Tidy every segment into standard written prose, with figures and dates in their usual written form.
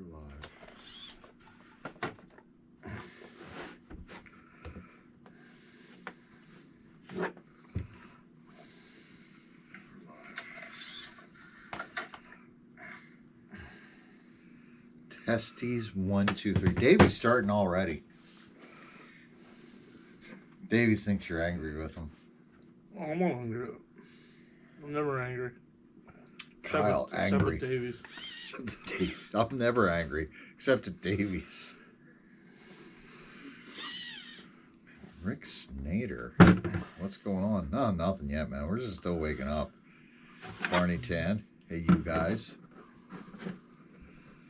We're live. Testes 1, 2, 3. Davey's starting already. Davey thinks you're angry with him. Oh, I'm not angry. I'm never angry. Kyle, angry. Except with Davies. Except at Davies. I'm never angry, except at Davies. Rick Snader. What's going on? No, nothing yet, man. We're just still waking up. Barney Tan. Hey, you guys.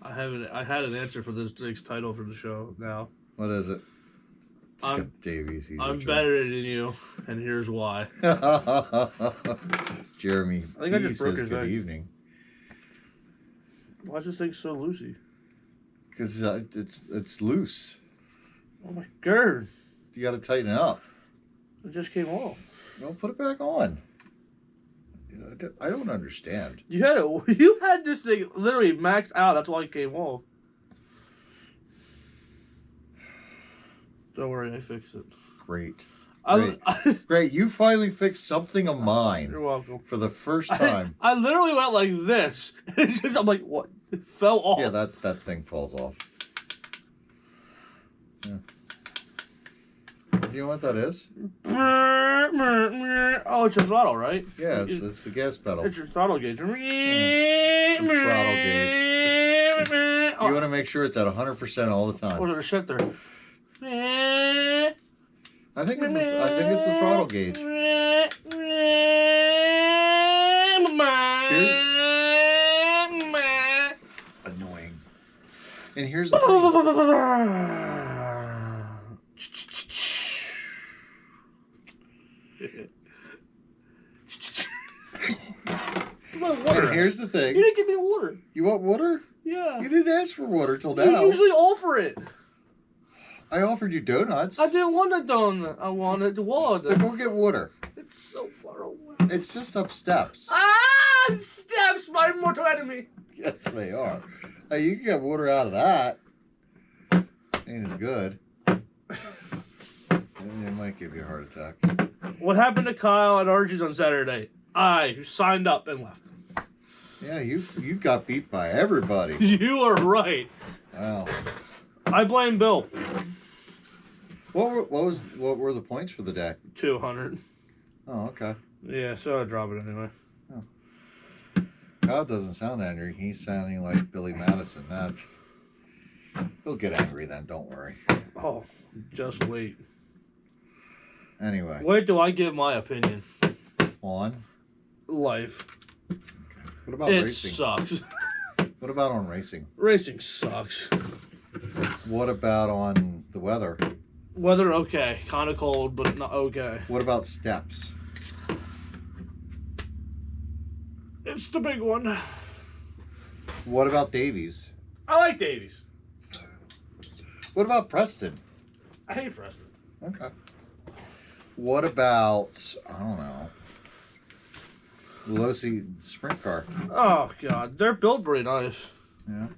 I had an answer for this week's title for the show now. What is it? Skip Davies. I'm better than you, and here's why. Jeremy, I think I just broke says his good egg. evening. Why is this thing so loosey? Because it's loose. Oh my god. You got to tighten it up. It just came off. Well, put it back on. I don't understand. You had this thing literally maxed out. That's why it came off. Don't worry, I fixed it. Great. Great. Great. You finally fixed something of mine. You're welcome. For the first time. I literally went like this. It's just, I'm like, what? It fell off. Yeah, that thing falls off. Yeah. You know what that is? Oh, it's your throttle, right? Yeah, it's the gas pedal. It's your throttle gauge. The throttle gauge. You want to make sure it's at 100% all the time. Or is it a shifter? I think it's the throttle gauge. Annoying. And here's the thing. And here's the thing. You didn't give me water. You want water? Yeah. You didn't ask for water till now. You usually offer it. I offered you donuts. I didn't want a donut. I wanted water. Then go get water. It's so far away. It's just up steps. Ah! Steps, my mortal enemy. Yes, they are. Hey, you can get water out of that. Ain't as good. It might give you a heart attack. What happened to Kyle at Archie's on Saturday? I signed up and left. Yeah, you got beat by everybody. You are right. Wow. I blame Bill. What were the points for the day? 200. Oh, okay. Yeah, so I drop it anyway. Oh. Kyle doesn't sound angry. He's sounding like Billy Madison. He'll get angry then. Don't worry. Oh, just wait. Anyway. Wait till I give my opinion. On life. Okay. What about racing? It sucks. What about on racing? Racing sucks. What about on the weather? Weather, okay. Kind of cold, but not okay. What about steps? It's the big one. What about Davies? I like Davies. What about Preston? I hate Preston. Okay. What about, I don't know, the Losi sprint car? Oh, God. They're built pretty nice. Yeah.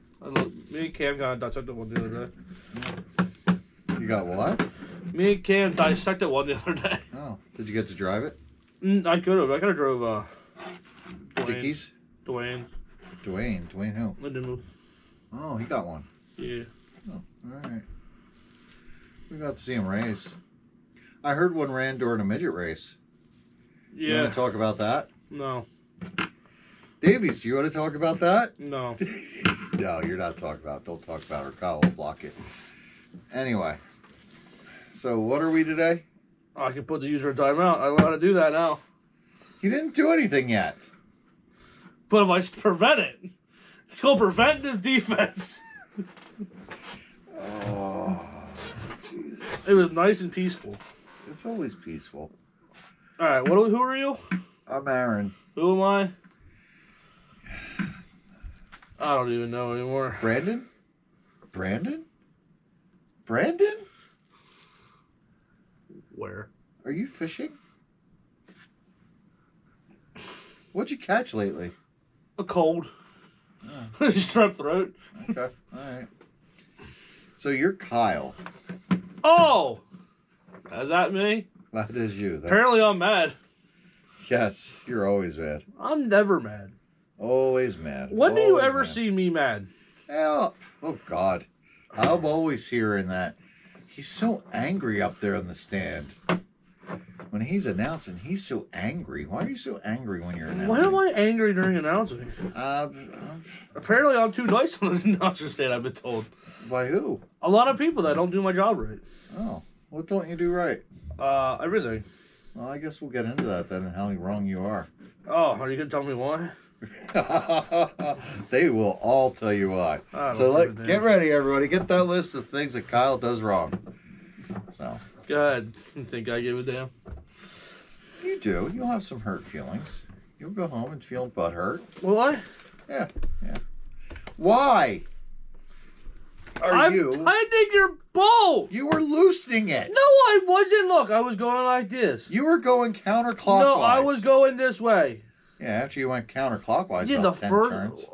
Me and Cam got dissected one the other day. You got what? Me and Cam dissected one the other day. Oh. Did you get to drive it? I could have. I could have drove Dickies? Dwayne who? I didn't move. Oh, he got one. Yeah. Oh, all right. We got to see him race. I heard one ran during a midget race. Yeah. You want to talk about that? No. Davies, do you want to talk about that? No. No, you're not talking about it. Don't talk about it or Kyle will block it. Anyway. So what are we today? I can put the user in timeout. I know how to do that now. You didn't do anything yet. But if I prevent it, it's called preventative defense. Oh, Jesus. It was nice and peaceful. It's always peaceful. All right, who are you? I'm Aaron. Who am I? I don't even know anymore. Brandon? Brandon? Where? Are you fishing? What'd you catch lately? A cold. Strep throat. Okay, all right. So you're Kyle. Oh! Is that me? That is you. Apparently I'm mad. Yes, you're always mad. I'm never mad. Always mad. When do you Always ever mad. see me mad? Oh God. I'm always hearing that. He's so angry up there on the stand. When he's announcing, he's so angry. Why are you so angry when you're announcing? Why am I angry during announcing? Apparently I'm too nice on this announcer stand, I've been told. By who? A lot of people that don't do my job right. Oh, what don't you do right? Everything. Well, I guess we'll get into that then and how wrong you are. Oh, are you going to tell me why? They will all tell you why. So get ready, everybody. Get that list of things that Kyle does wrong. So go ahead. You think I give a damn? You do. You'll have some hurt feelings. You'll go home and feel butthurt. Will I? Yeah. Why? I'm tightening your bolt. You were loosening it. No, I wasn't. Look, I was going like this. You were going counterclockwise. No, I was going this way. Yeah, after you went counterclockwise, did about the 10 first turns.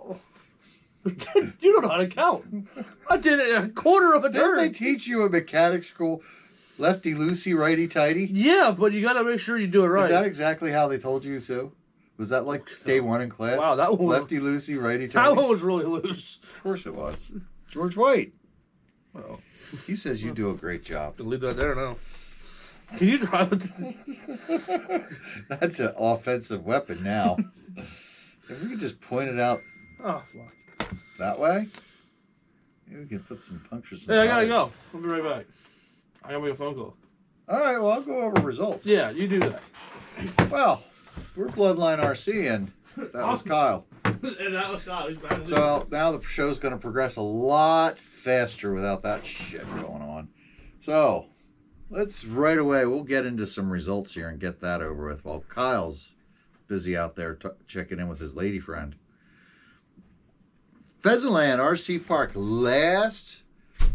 You don't know how to count. I did it in a quarter of a Didn't turn. they teach you in mechanic school, lefty loosey, righty tighty? Yeah, but you got to make sure you do it right. Is that exactly how they told you too? Was that like day one in class? Wow, that one. Lefty loosey, righty tighty. That one was really loose. Of course it was. George White. Well, he says you do a great job. I'll leave that there now. Can you drive with this? That's an offensive weapon now. If we could just point it out. Oh, fuck. That way? Maybe we can put some punctures. Hey, I gotta go. I'll be right back. I gotta make a phone call. All right, well, I'll go over results. Yeah, you do that. Well, we're Bloodline RC, and that was Kyle. And that was Kyle. He's back. So now the show's going to progress a lot faster without that shit going on. So let's right away, we'll get into some results here and get that over with while Kyle's busy out there checking in with his lady friend. Pheasantland RC Park, last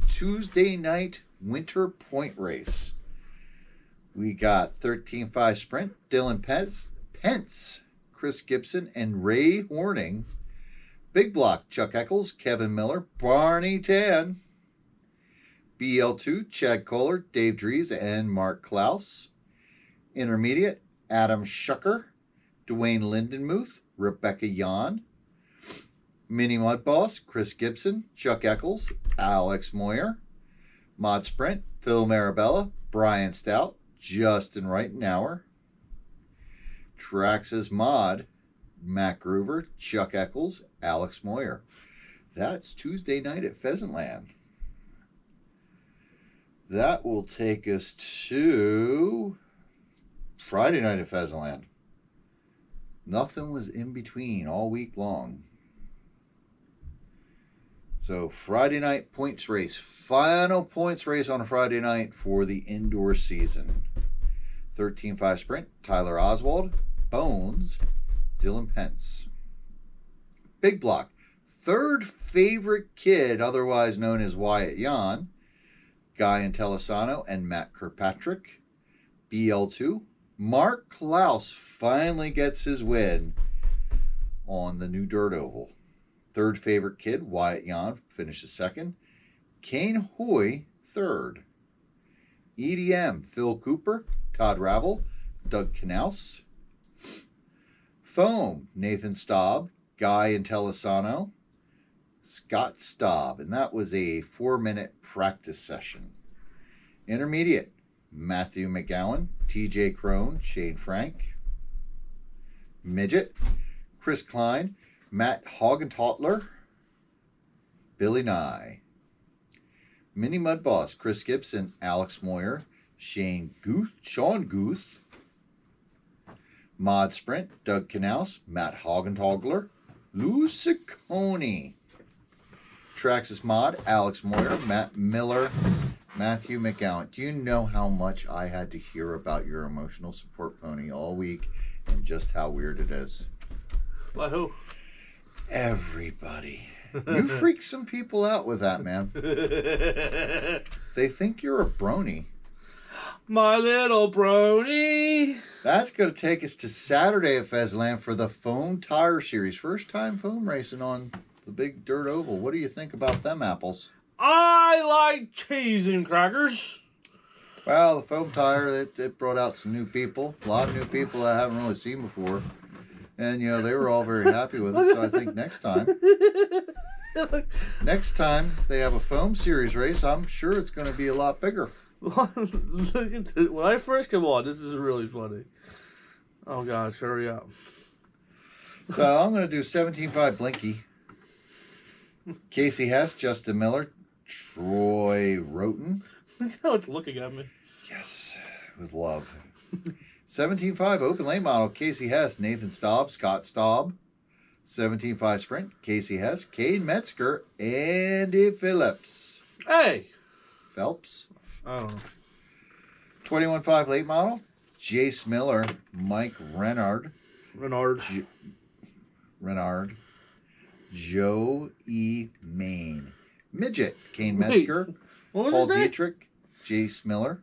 Tuesday night winter point race. We got 13.5 sprint, Dylan Pence, Chris Gibson, and Ray Horning. Big block, Chuck Eccles, Kevin Miller, Barney Tan. BL2, Chad Kohler, Dave Dries, and Mark Klaus. Intermediate, Adam Shucker, Dwayne Lindenmuth, Rebecca Yan. Mini Mud Boss, Chris Gibson, Chuck Eccles, Alex Moyer. Mod Sprint, Phil Marabella, Brian Stout, Justin Reitenauer. Traxxas Mod, Matt Groover, Chuck Eccles, Alex Moyer. That's Tuesday night at Pheasantland. That will take us to Friday night at Pheasantland. Nothing was in between all week long. So Friday night points race. Final points race on a Friday night for the indoor season. 13.5 sprint, Tyler Oswald, Bones, Dylan Pence. Big block, third favorite kid, otherwise known as Wyatt Yan, Guy Intellisano and Matt Kirkpatrick. BL2, Mark Klaus finally gets his win on the new dirt oval. Third favorite kid, Wyatt Yan, finishes second. Kane Hoy, third. EDM, Phil Cooper, Todd Ravel, Doug Knaus. Foam, Nathan Staub, Guy Intellisano, Scott Staub. And that was a 4-minute practice session. Intermediate, Matthew McGowan, TJ Crone, Shane Frank. Midget, Chris Klein, Matt Haugentotler, Billy Nye. Mini Mud Boss, Chris Gibson, Alex Moyer, Sean Guth. Mod Sprint, Doug Knaus, Matt Haugentotler, Lou Ciccone. Traxxas Mod, Alex Moyer, Matt Miller, Matthew McGowan. Do you know how much I had to hear about your emotional support pony all week and just how weird it is? By who? Everybody. You freak some people out with that, man. They think you're a brony. My little brony. That's going to take us to Saturday at Pheasantland for the Foam Tire Series. First time foam racing on the big dirt oval. What do you think about them apples? I like cheese and crackers. Well, the foam tire, it brought out some new people. A lot of new people that I haven't really seen before. And, you know, they were all very happy with it. So I think next time they have a foam series race, I'm sure it's going to be a lot bigger. Look at this. When I first come on, this is really funny. Oh, gosh, hurry up. So I'm going to do 17.5 Blinky. Casey Hess, Justin Miller, Troy Roten. Look how it's looking at me. Yes, with love. 17.5 Open Late Model, Casey Hess, Nathan Staub, Scott Staub. 17.5 Sprint, Casey Hess, Kane Metzger, Andy Phillips. Hey! Phelps. I don't know. 21.5 Late Model, Jace Miller, Mike Renard. Renard. Joe E. Main. Midget, Kane Metzger. What was Paul his name? Dietrich, Jace Miller.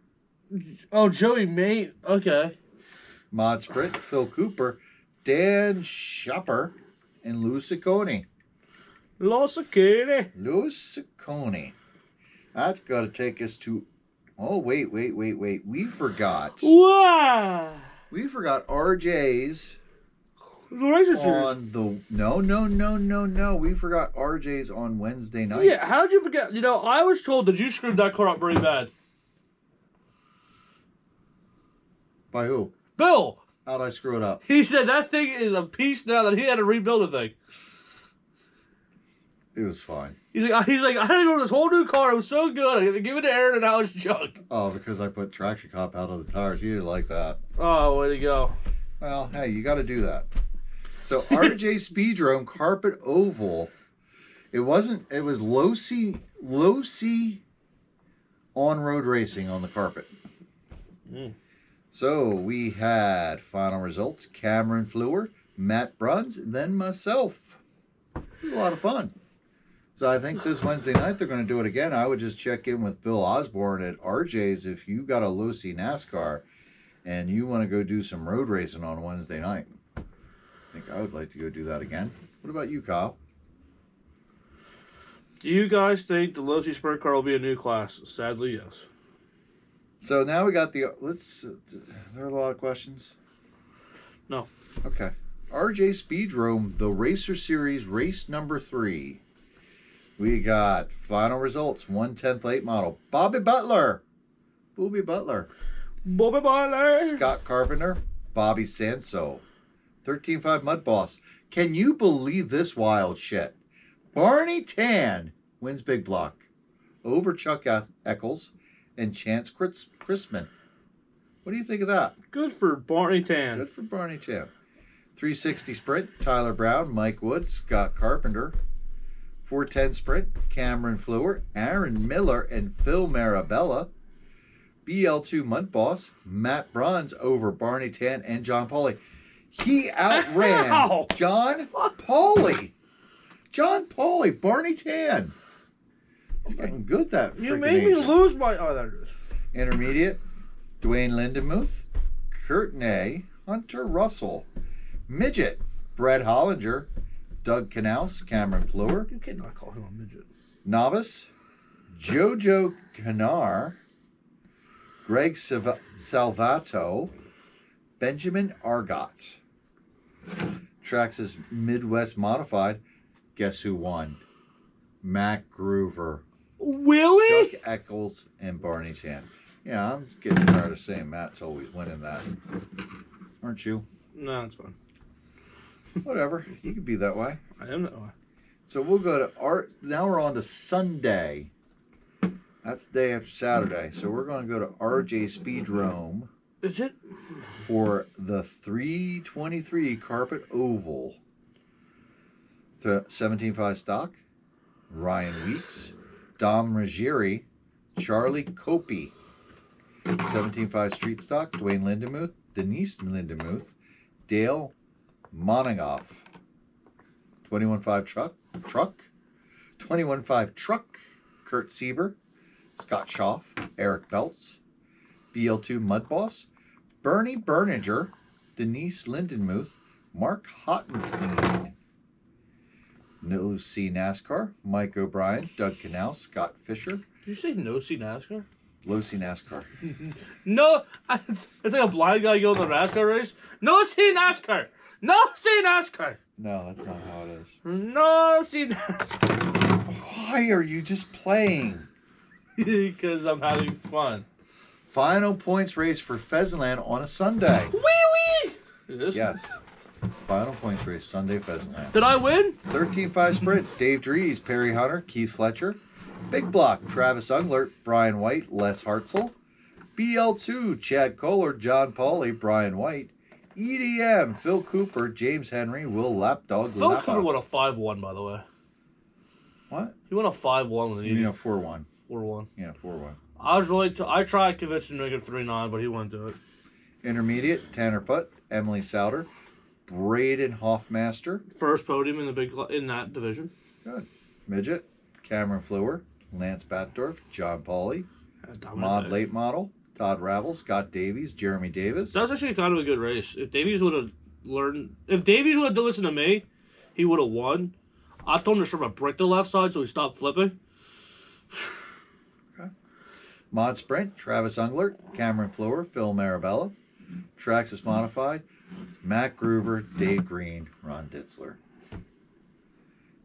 Oh, Joey Mate. Okay. Mod Sprint, Phil Cooper, Dan Shopper, and Lou Ciccone. Los Akiri. Lou Ciccone. That's got to take us to... Oh, wait. We forgot. Wow. We forgot RJ's The Razor Series. on the... No. We forgot RJ's on Wednesday night. Yeah, how did you forget? You know, I was told that you screwed that car up pretty bad. By who? Bill. How'd I screw it up? He said that thing is a piece now that he had to rebuild the thing. It was fine. He's like, I had to go to this whole new car. It was so good. I had to give it to Aaron and now it's junk. Oh, because I put traction cop out of the tires. He didn't like that. Oh, way to go. Well, hey, you got to do that. So RJ Speedrome Carpet Oval. It was low C on-road racing on the carpet. Mm. So we had final results: Cameron Fleur, Matt Bruns, and then myself. It was a lot of fun. So I think this Wednesday night they're going to do it again. I would just check in with Bill Osborne at RJ's if you got a low C NASCAR and you want to go do some road racing on Wednesday night. I think I would like to go do that again. What about you, Kyle? Do you guys think the Losi Sprint car will be a new class? Sadly, yes. So now we got the... there are a lot of questions? No. Okay. RJ Speedrome, the Racer Series, race number 3. We got final results, 1/10 late model. Bobby Butler. Scott Carpenter. Bobby Sanso. 13.5 Mud Boss. Can you believe this wild shit? Barney Tan wins Big Block over Chuck Eccles and Chance Chrisman. What do you think of that? Good for Barney Tan. Good for Barney Tan. 360 Sprint, Tyler Brown, Mike Wood, Scott Carpenter. 410 Sprint, Cameron Fleur, Aaron Miller, and Phil Marabella. BL2 Mud Boss, Matt Bruns over Barney Tan and John Pauly. He outran Ow! John Pauly. Barney Tan. He's getting good, that freaking You made me Asian. lose my... Oh, there it is. Intermediate, Dwayne Lindenmuth, Kurt Ney, Hunter Russell. Midget, Brett Hollinger, Doug Knaus, Cameron Fleur. You cannot call him a midget. Novice, Jojo Canar, Greg Salvato, Benjamin Argot. Traxxas Midwest Modified. Guess who won? Mac Groover, Willie? Chuck Eccles, and Barney Tan. Yeah, I'm getting tired of saying Matt's always winning that. Aren't you? No, it's fine. Whatever. You can be that way. I am that way. So we'll go to art. Now we're on to Sunday. That's the day after Saturday. So we're going to go to RJ Speedrome. Is it? For the 323 Carpet Oval. 17.5 stock. Ryan Weeks. Dom Ruggieri. Charlie Copey. 17.5 street stock. Dwayne Lindenmuth. Denise Lindenmuth. Dale Moningoff. 21.5 truck. 21.5 truck. Kurt Sieber. Scott Schaff. Eric Belts. BL2 Mud Boss. Bernie Berninger. Denise Lindenmuth. Mark Hottenstein. No See NASCAR, Mike O'Brien, Doug Canal, Scott Fisher. Did you say no see NASCAR? Low See NASCAR. No, it's like a blind guy going to the NASCAR race. No see NASCAR. No see NASCAR. No, that's not how it is. No see NASCAR. Why are you just playing? Because I'm having fun. Final points race for Pheasantland on a Sunday. Wee wee. Yes. Final points race, Sunday Pheasantland. Did I win? 13-5 sprint, Dave Drees, Perry Hunter, Keith Fletcher. Big block, Travis Unglert, Brian White, Les Hartzell. BL2, Chad Kohler, John Pauly, Brian White. EDM, Phil Cooper, James Henry, Will Lapdog. Phil Cooper won a 5-1, by the way. What? He won a 5-1 with You mean a 4-1? 4-1. Yeah, 4-1. I tried convincing him to make it 3-9, but he wouldn't do it. Intermediate, Tanner Putt, Emily Souter, Braden Hoffmaster. First podium in that division. Good. Midget, Cameron Fluer, Lance Batdorf, John Pauly, Mod Late Model, Todd Ravel, Scott Davies, Jeremy Davis. That was actually kind of a good race. If Davies would have listened to me, he would have won. I told him to sort of brick the left side so he stopped flipping. Okay. Mod Sprint, Travis Unglert, Cameron Fluer, Phil Marabella. Traxxas Modified, Matt Groover, Dave Green, Ron Ditzler.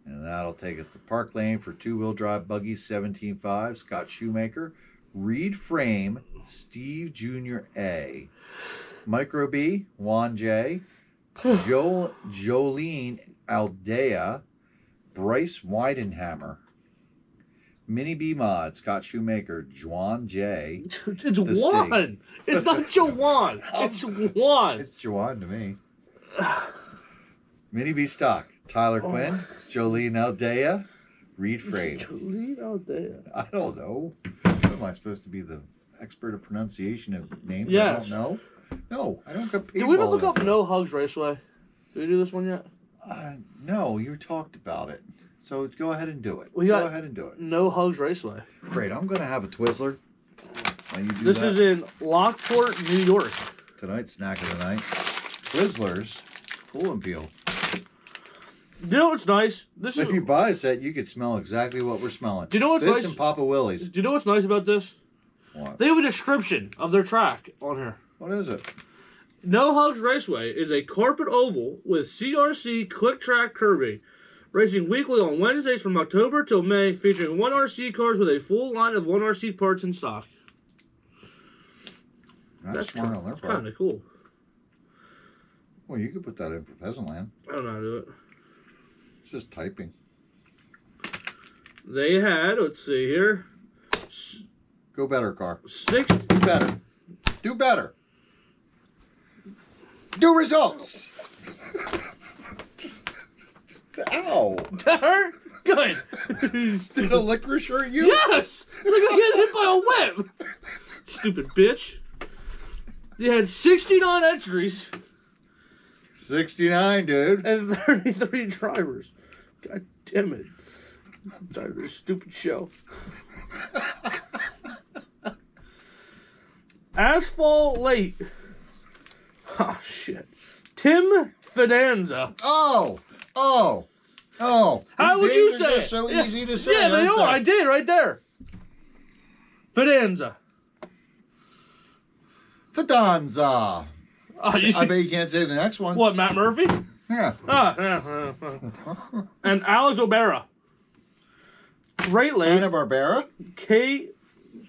And that'll take us to Park Lane for two-wheel drive buggies, 17.5, Scott Shoemaker, Reed Frame, Steve Jr. A, Micro B, Juan J, Jolene Aldea, Bryce Weidenhammer, Mini B Mod, Scott Shoemaker, Juan J. It's Juan. It's not Jawan. It's Juan. It's Juwan to me. Mini B Stock, Tyler Quinn, Jolene Aldea, Reed Frame. Jolene Aldea. I don't know. What am I supposed to be, the expert of pronunciation of names? Yes. I don't know. No, I don't get paid. Did we ever look up No Hugs Raceway? Did we do this one yet? No, you talked about it. So go ahead and do it. Go ahead and do it. No Hugs Raceway. Great. I'm going to have a Twizzler. This is in Lockport, New York. Tonight's snack of the night. Twizzlers. Pull and peel. You know what's nice? If you buy a set, you could smell exactly what we're smelling. Do you know what's this nice? and Papa Willie's. Do you know what's nice about this? What? They have a description of their track on here. What is it? No Hugs Raceway is a carpet oval with CRC click track curbing. Racing weekly on Wednesdays from October till May, featuring 1RC cars with a full line of 1RC parts in stock. That's smart on their part. Kind of cool. Well, you could put that in for Pheasantland. I don't know how to do it. It's just typing. They had, let's see here. Go better, car. Six. Do better. Do better. Do results. Ow. That hurt? Good. Did a licorice hurt you? Yes! Like I get hit by a whip. Stupid bitch. They had 69 entries. 69, dude. And 33 drivers. God damn it. I'm tired of this stupid show. Asphalt Late. Oh, shit. Tim Fidanza. Oh. How would you say it? So easy to say. Yeah, they are. I did right there. Fidanza. Fidanza. Oh, I bet you can't say the next one. What, Matt Murphy? Yeah. And Alex O'Bara. Great Late. Hanna-Barbera.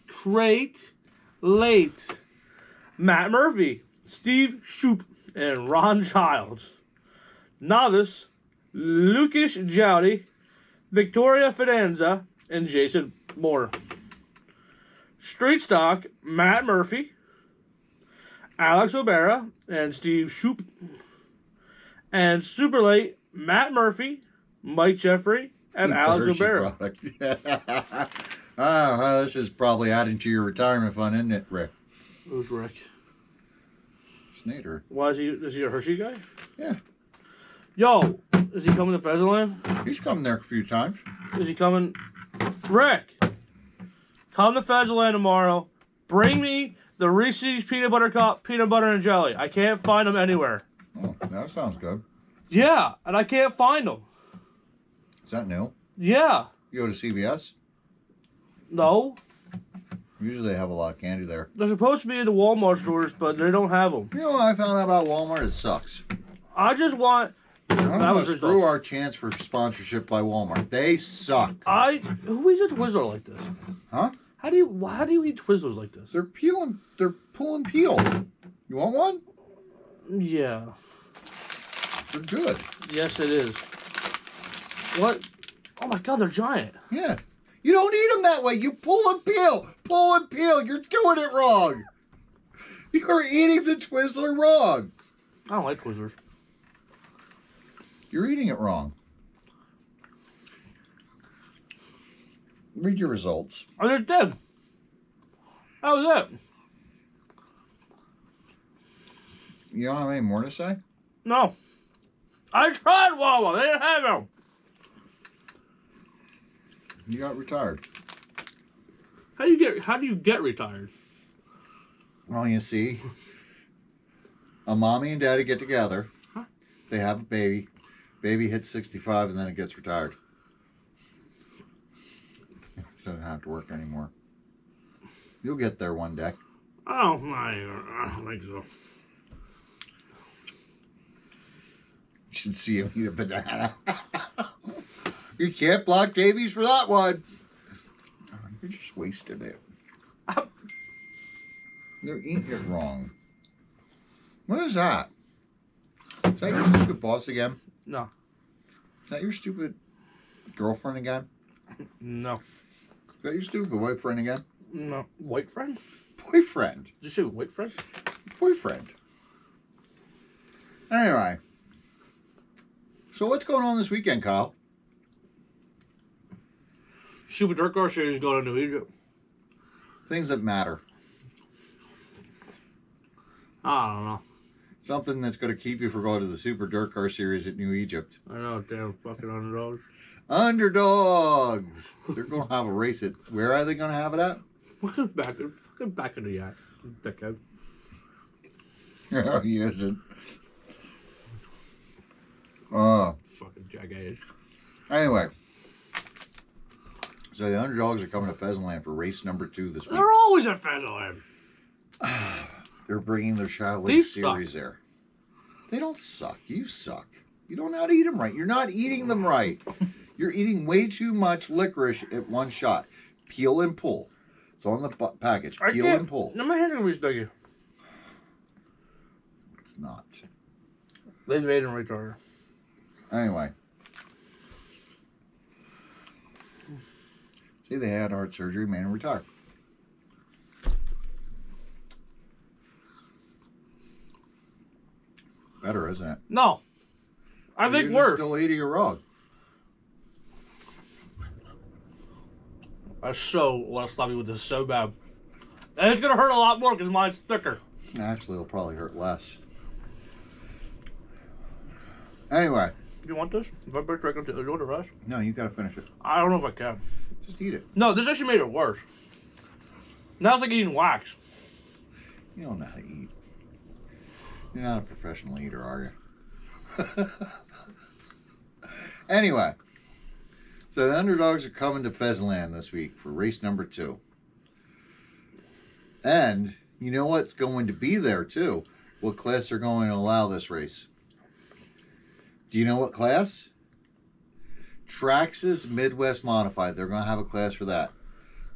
Great Late. Matt Murphy. Steve Shoop. And Ron Childs. Novice. Lucas Jowdy. Victoria Fidanza. And Jason Moore. Street Stock. Matt Murphy. Alex O'Bara and Steve Shoop. And Super Late, Matt Murphy, Mike Jeffrey, and Alex O'Bara. This is probably adding to your retirement fund, isn't it, Rick? Who's Rick? Snader. Why is he a Hershey guy? Yeah. Yo, is he coming to Pheasantland? He's come there a few times. Is he coming? Rick, come to Pheasantland tomorrow. Bring me the Reese's Peanut Butter Cup, peanut butter and jelly. I can't find them anywhere. Oh, that sounds good. Yeah, and I can't find them. Is that new? Yeah. You go to CVS? No. Usually they have a lot of candy there. They're supposed to be in the Walmart stores, but they don't have them. You know what I found out about Walmart? It sucks. I just want... I'm going to screw our chance for sponsorship by Walmart. They suck. Who eats a Twizzler like this? Huh? How do you eat Twizzlers like this? They're pulling peel. You want one? Yeah. They're good. Yes, it is. What? Oh my God, they're giant. Yeah. You don't eat them that way. You pull and peel. Pull and peel. You're doing it wrong. You're eating the Twizzler wrong. I don't like Twizzlers. You're eating it wrong. Read your results. I just did. How was it? You don't have any more to say? No. I tried Wawa. They didn't have them. You got retired. How do you get retired? Well, you see, a mommy and daddy get together. Huh? They have a baby. Baby hits 65 and then it gets retired. It doesn't have to work anymore. You'll get there one day. Oh, I don't think so. You should see him eat a banana. You can't block Davies for that one. Oh, you're just wasting it. They're eating it wrong. What is that? Is that your stupid boss again? No. Is that your stupid girlfriend again? No. Is that your stupid boyfriend again? No. White friend? Boyfriend. Did you say white friend? Boyfriend. Anyway. So what's going on this weekend, Kyle? Super Dirt Car Series is going to New Egypt. Things that matter. I don't know. Something that's going to keep you from going to the Super Dirt Car Series at New Egypt. I know, damn fucking underdogs. Underdogs! They're going to have a race at... Where are they going to have it at? Fucking back in the yak. Dickhead. No, he isn't. Oh. Fucking jackass. Anyway. So the underdogs are coming to Pheasantland for race number 2 this week. They're always at Pheasantland. They're bringing their Chevrolet These series suck. there. They don't suck. You suck. You don't know how to eat them right. You're not eating them right. You're eating way too much licorice at one shot. Peel and pull. It's on the package. Peel and pull. No, my hands are going to be sticky. It's not. They made him retarded. Anyway. See, they had heart surgery, made him retire. Better, isn't it? No. I think You're worse. still eating it wrong. I so want to slap you with this so bad. And it's going to hurt a lot more because mine's thicker. Actually, it'll probably hurt less. Anyway. Do you want this? If I break it, do you want the rest? No, you gotta finish it. I don't know if I can. Just eat it. No, this actually made it worse. Now it's like eating wax. You don't know how to eat. You're not a professional eater, are you? Anyway. So the underdogs are coming to Pheasantland this week for race number 2. And you know what's going to be there too? What class they're going to allow this race? Do you know what class? Traxxas Midwest Modified. They're going to have a class for that.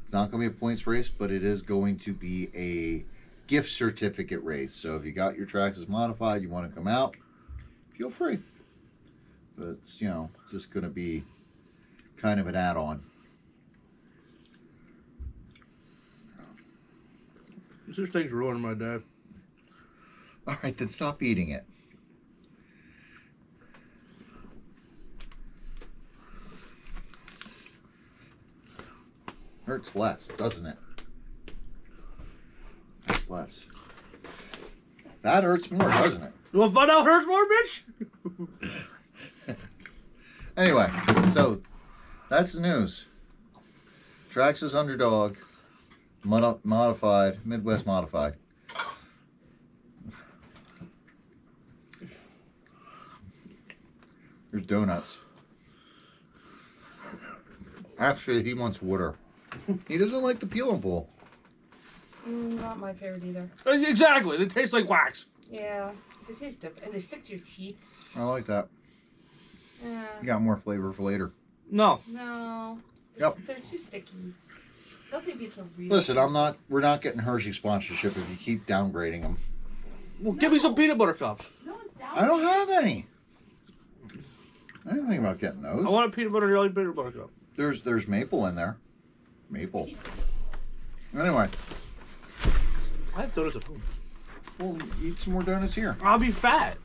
It's not going to be a points race, but it is going to be a gift certificate race. So if you got your Traxxas Modified, you want to come out, feel free. But it's, you know, just going to be kind of an add-on. This thing's ruining my day. All right, then stop eating it. Hurts less, doesn't it? Hurts less. That hurts more, doesn't it? You want to find out hurts more, bitch? Anyway, so that's the news. Traxxas Underdog, Modified, Midwest Modified. There's donuts. Actually, he wants water. He doesn't like the peel and pull. Not my favorite either. Exactly. They taste like wax. Yeah, they taste different, and they stick to your teeth. I like that. Yeah. You got more flavor for later. No. No. They're too sticky. Nothing beats a real. Listen, we're not getting Hershey sponsorship if you keep downgrading them. Well, give me some peanut butter cups. No one's down. I don't have any. I didn't think about getting those. I want a peanut butter jelly peanut butter cup. There's maple in there. Maple. Anyway, I have donuts at home. we'll eat some more donuts here. I'll be fat.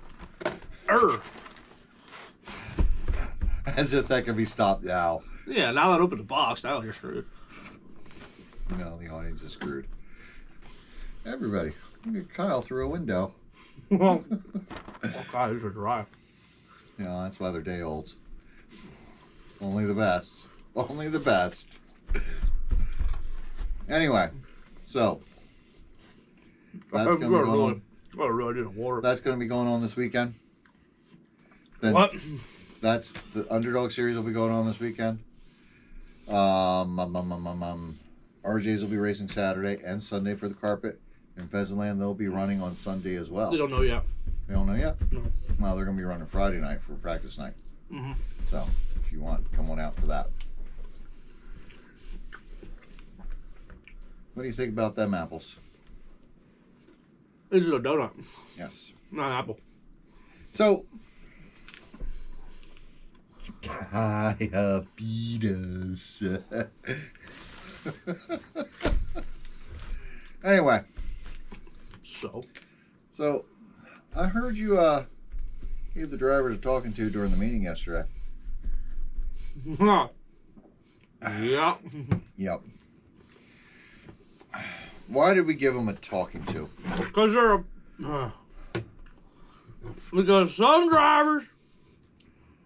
As if that can be stopped now. Yeah, now that I open the box, now you're screwed. No, the audience is screwed. Everybody, look at Kyle through a window. Oh, God, these are dry. You know, that's why they're day olds. Only the best. Only the best. Anyway, so that's going to be going on. I really need water. That's going to be going on this weekend. Then What? That's the Underdog Series will be going on this weekend. RJ's will be racing Saturday and Sunday for the carpet. In Pheasantland, they'll be running on Sunday as well. They don't know yet. They don't know yet? No. Well, they're going to be running Friday night for practice night. Mm-hmm. So, if you want, come on out for that. What do you think about them apples? This is a donut, Yes. not an apple. So, diabetes. Anyway, so I heard you gave the drivers a talking to during the meeting yesterday. Yeah. Yep. Why did we give them a talking to? Because they're because some drivers,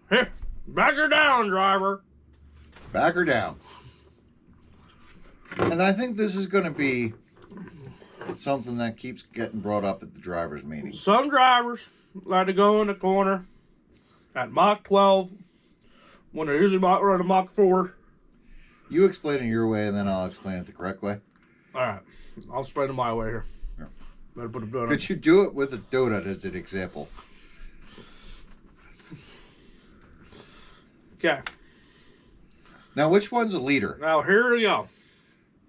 here, back her down, driver. Back her down. And I think this is going to be something that keeps getting brought up at the drivers' meeting. Some drivers like to go in the corner at Mach 12 when they're usually running Mach 4. You explain it your way, and then I'll explain it the correct way. All right, I'll spread it my way here. Yeah. Better put a donut. Could you do it with a donut as an example? Okay. Now, which one's a leader? Now here we go.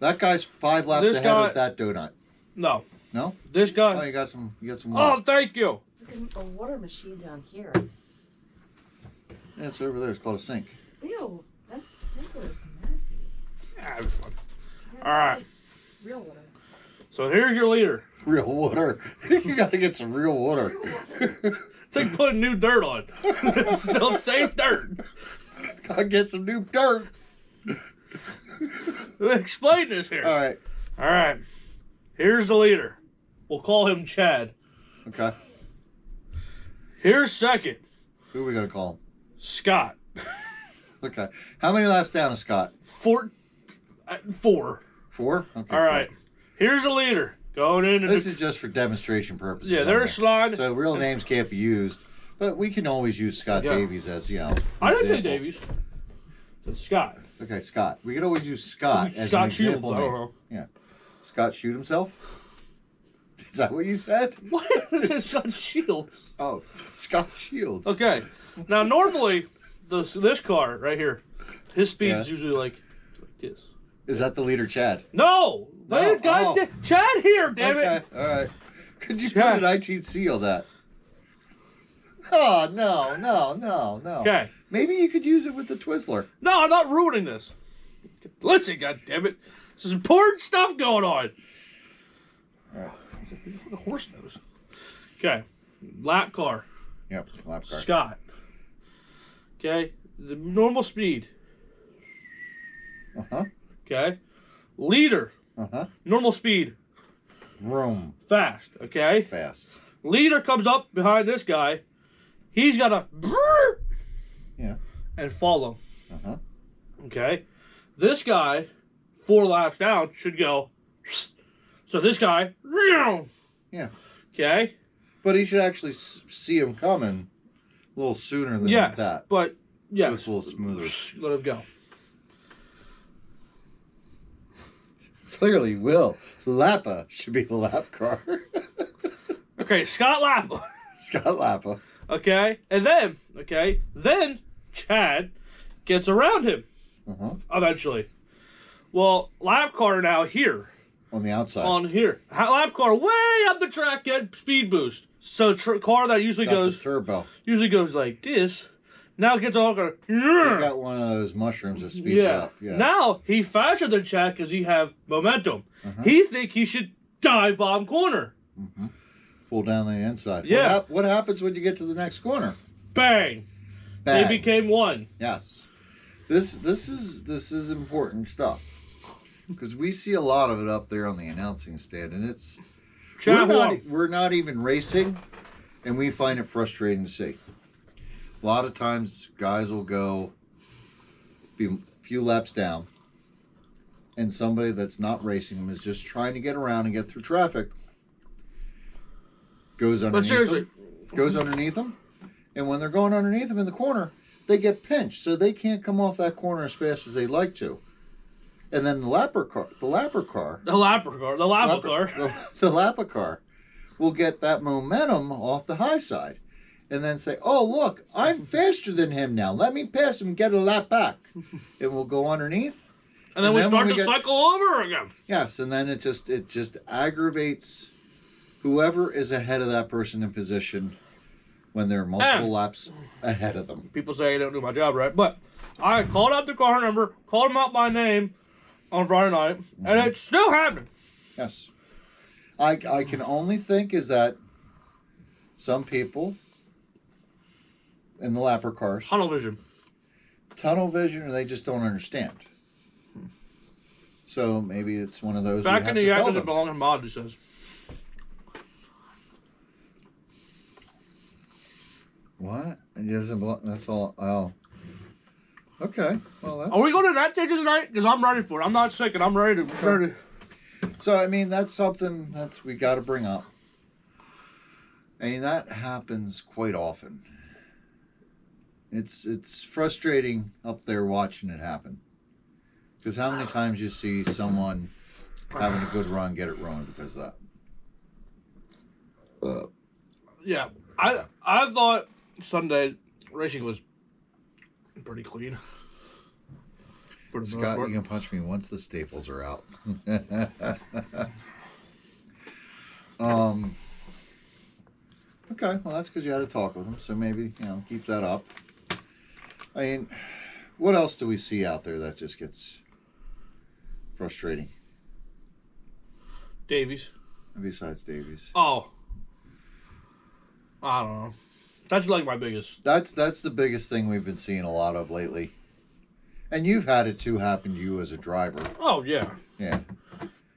That guy's 5 laps This ahead guy- of that donut. No. No? This guy. Oh, you got some Oh, water. thank you. Look at a water machine down here. Yeah, it's over there. It's called a sink. Ew, that's super nasty. Yeah, it was fun. Yeah, All right. like real water. So here's your leader. Real water. You got to get some real water. It's like putting new dirt on. It's still the same dirt. Got to get some new dirt. Explain this here. All right. All right. Here's the leader. We'll call him Chad. Okay. Here's second. Who are we going to call him? Scott. Okay. How many laps down is Scott? 4. 4? Okay. All right. Here's the leader. Going in. This is just for demonstration purposes. Yeah, they're sliding. So real names can't be used, but we can always use Scott Yeah. Davies as, you know. I didn't say example. Davies. It's Scott. Okay, Scott. We could always use Scott as an Scott Shields. example I don't name. know. Yeah. Scott shoot himself? Is that what you said? What? This is Scott Shields. Oh, Scott Shields. Okay. Now, normally, this car right here, his speed is usually like this. Is that the leader, Chad? No! No, God, oh. Chad here, damn Okay, it! all right. Could you Chad. put an ITC on that? Oh, no. Okay. Maybe you could use it with the Twizzler. No, I'm not ruining this. Listen, God damn it. This is important stuff going on. All right. The horse nose. Okay. Lap car. Yep, lap car. Scott. Okay. The normal speed. Uh-huh. Okay. Leader. Uh-huh. Normal speed. Vroom. Fast. Okay. Fast. Leader comes up behind this guy. He's got to Yeah. and follow. Uh-huh. Okay. This guy, 4 laps down, should go. So this guy. Yeah. Okay. But he should actually see him coming a little sooner than Yeah. that. But So yeah. it's a little smoother. Let him go. clearly Will Lappa should be the lap car. Okay, Scott Lappa. Scott Lappa. Okay, and then Chad gets around him eventually. Well, lap car now here. On the outside. On here. Lap car way up the track, get speed boost. So car that usually Got goes the turbo. Usually goes like this. Now it gets all kind He got one of those mushrooms that speeds up. Yeah. Now he faster than Chad because he have momentum. He think he should dive bomb corner. Pull down the inside. Yeah. What happens when you get to the next corner? Bang. Bang. They became one. Yes. This is important stuff. Because we see a lot of it up there on the announcing stand, and it's we're not even racing, and we find it frustrating to see. A lot of times, guys will be a few laps down, and somebody that's not racing them is just trying to get around and get through traffic. Goes underneath them, and when they're going underneath them in the corner, they get pinched, so they can't come off that corner as fast as they'd like to. And then the Lappa car will get that momentum off the high side, and then say, "Oh, look, I'm faster than him now. Let me pass him and get a lap back." And we'll go underneath, and then we start to cycle over again. Yes, and then it just aggravates whoever is ahead of that person in position when there are multiple laps ahead of them. People say I don't do my job right, but I called out the car number, called him out by name on Friday night, and it's still happening. Yes. I can only think is that some people in the lapper cars... Tunnel vision, or they just don't understand. So maybe it's one of those... Back in the act doesn't belong in mod, it says. What? It doesn't belong... That's all... Oh. Okay. Well, that's... Are we going to that stage tonight? Because I'm ready for it. I'm not sick and I'm ready to... So, I mean, that's something we got to bring up. I mean, that happens quite often. It's frustrating up there watching it happen. Because how many times you see someone having a good run get it ruined because of that? Yeah. I thought Sunday racing was pretty clean. Scott, you can punch me once the staples are out. Okay, well, that's because you had to talk with him, so maybe, keep that up. I mean, what else do we see out there that just gets frustrating? Davies. Besides Davies. Oh. I don't know. That's like my biggest. That's the biggest thing we've been seeing a lot of lately. And you've had it too happen to you as a driver. Oh, yeah. Yeah.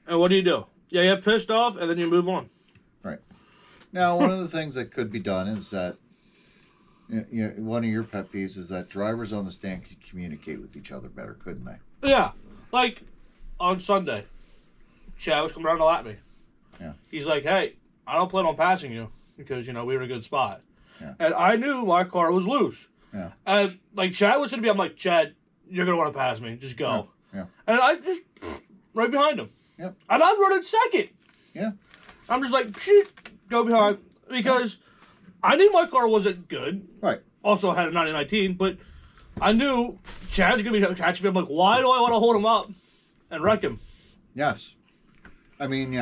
And what do? Yeah, you get pissed off, and then you move on. Right. Now, one of the things that could be done is that, one of your pet peeves is that drivers on the stand could communicate with each other better, couldn't they? Yeah. Like, on Sunday, Chad was coming around to lap me. Yeah. He's like, hey, I don't plan on passing you because, we were in a good spot. Yeah. And I knew my car was loose. Yeah. And, Chad was going to be, I'm like, Chad, you're going to want to pass me. Just go. Yeah. And I just, right behind him. Yep. And I'm running second. Yeah. I'm just like, shoot, go behind. Because I knew my car wasn't good. Right. Also had a 9019, but I knew Chad's going to be catching me. I'm like, why do I want to hold him up and wreck him? Yes. I mean,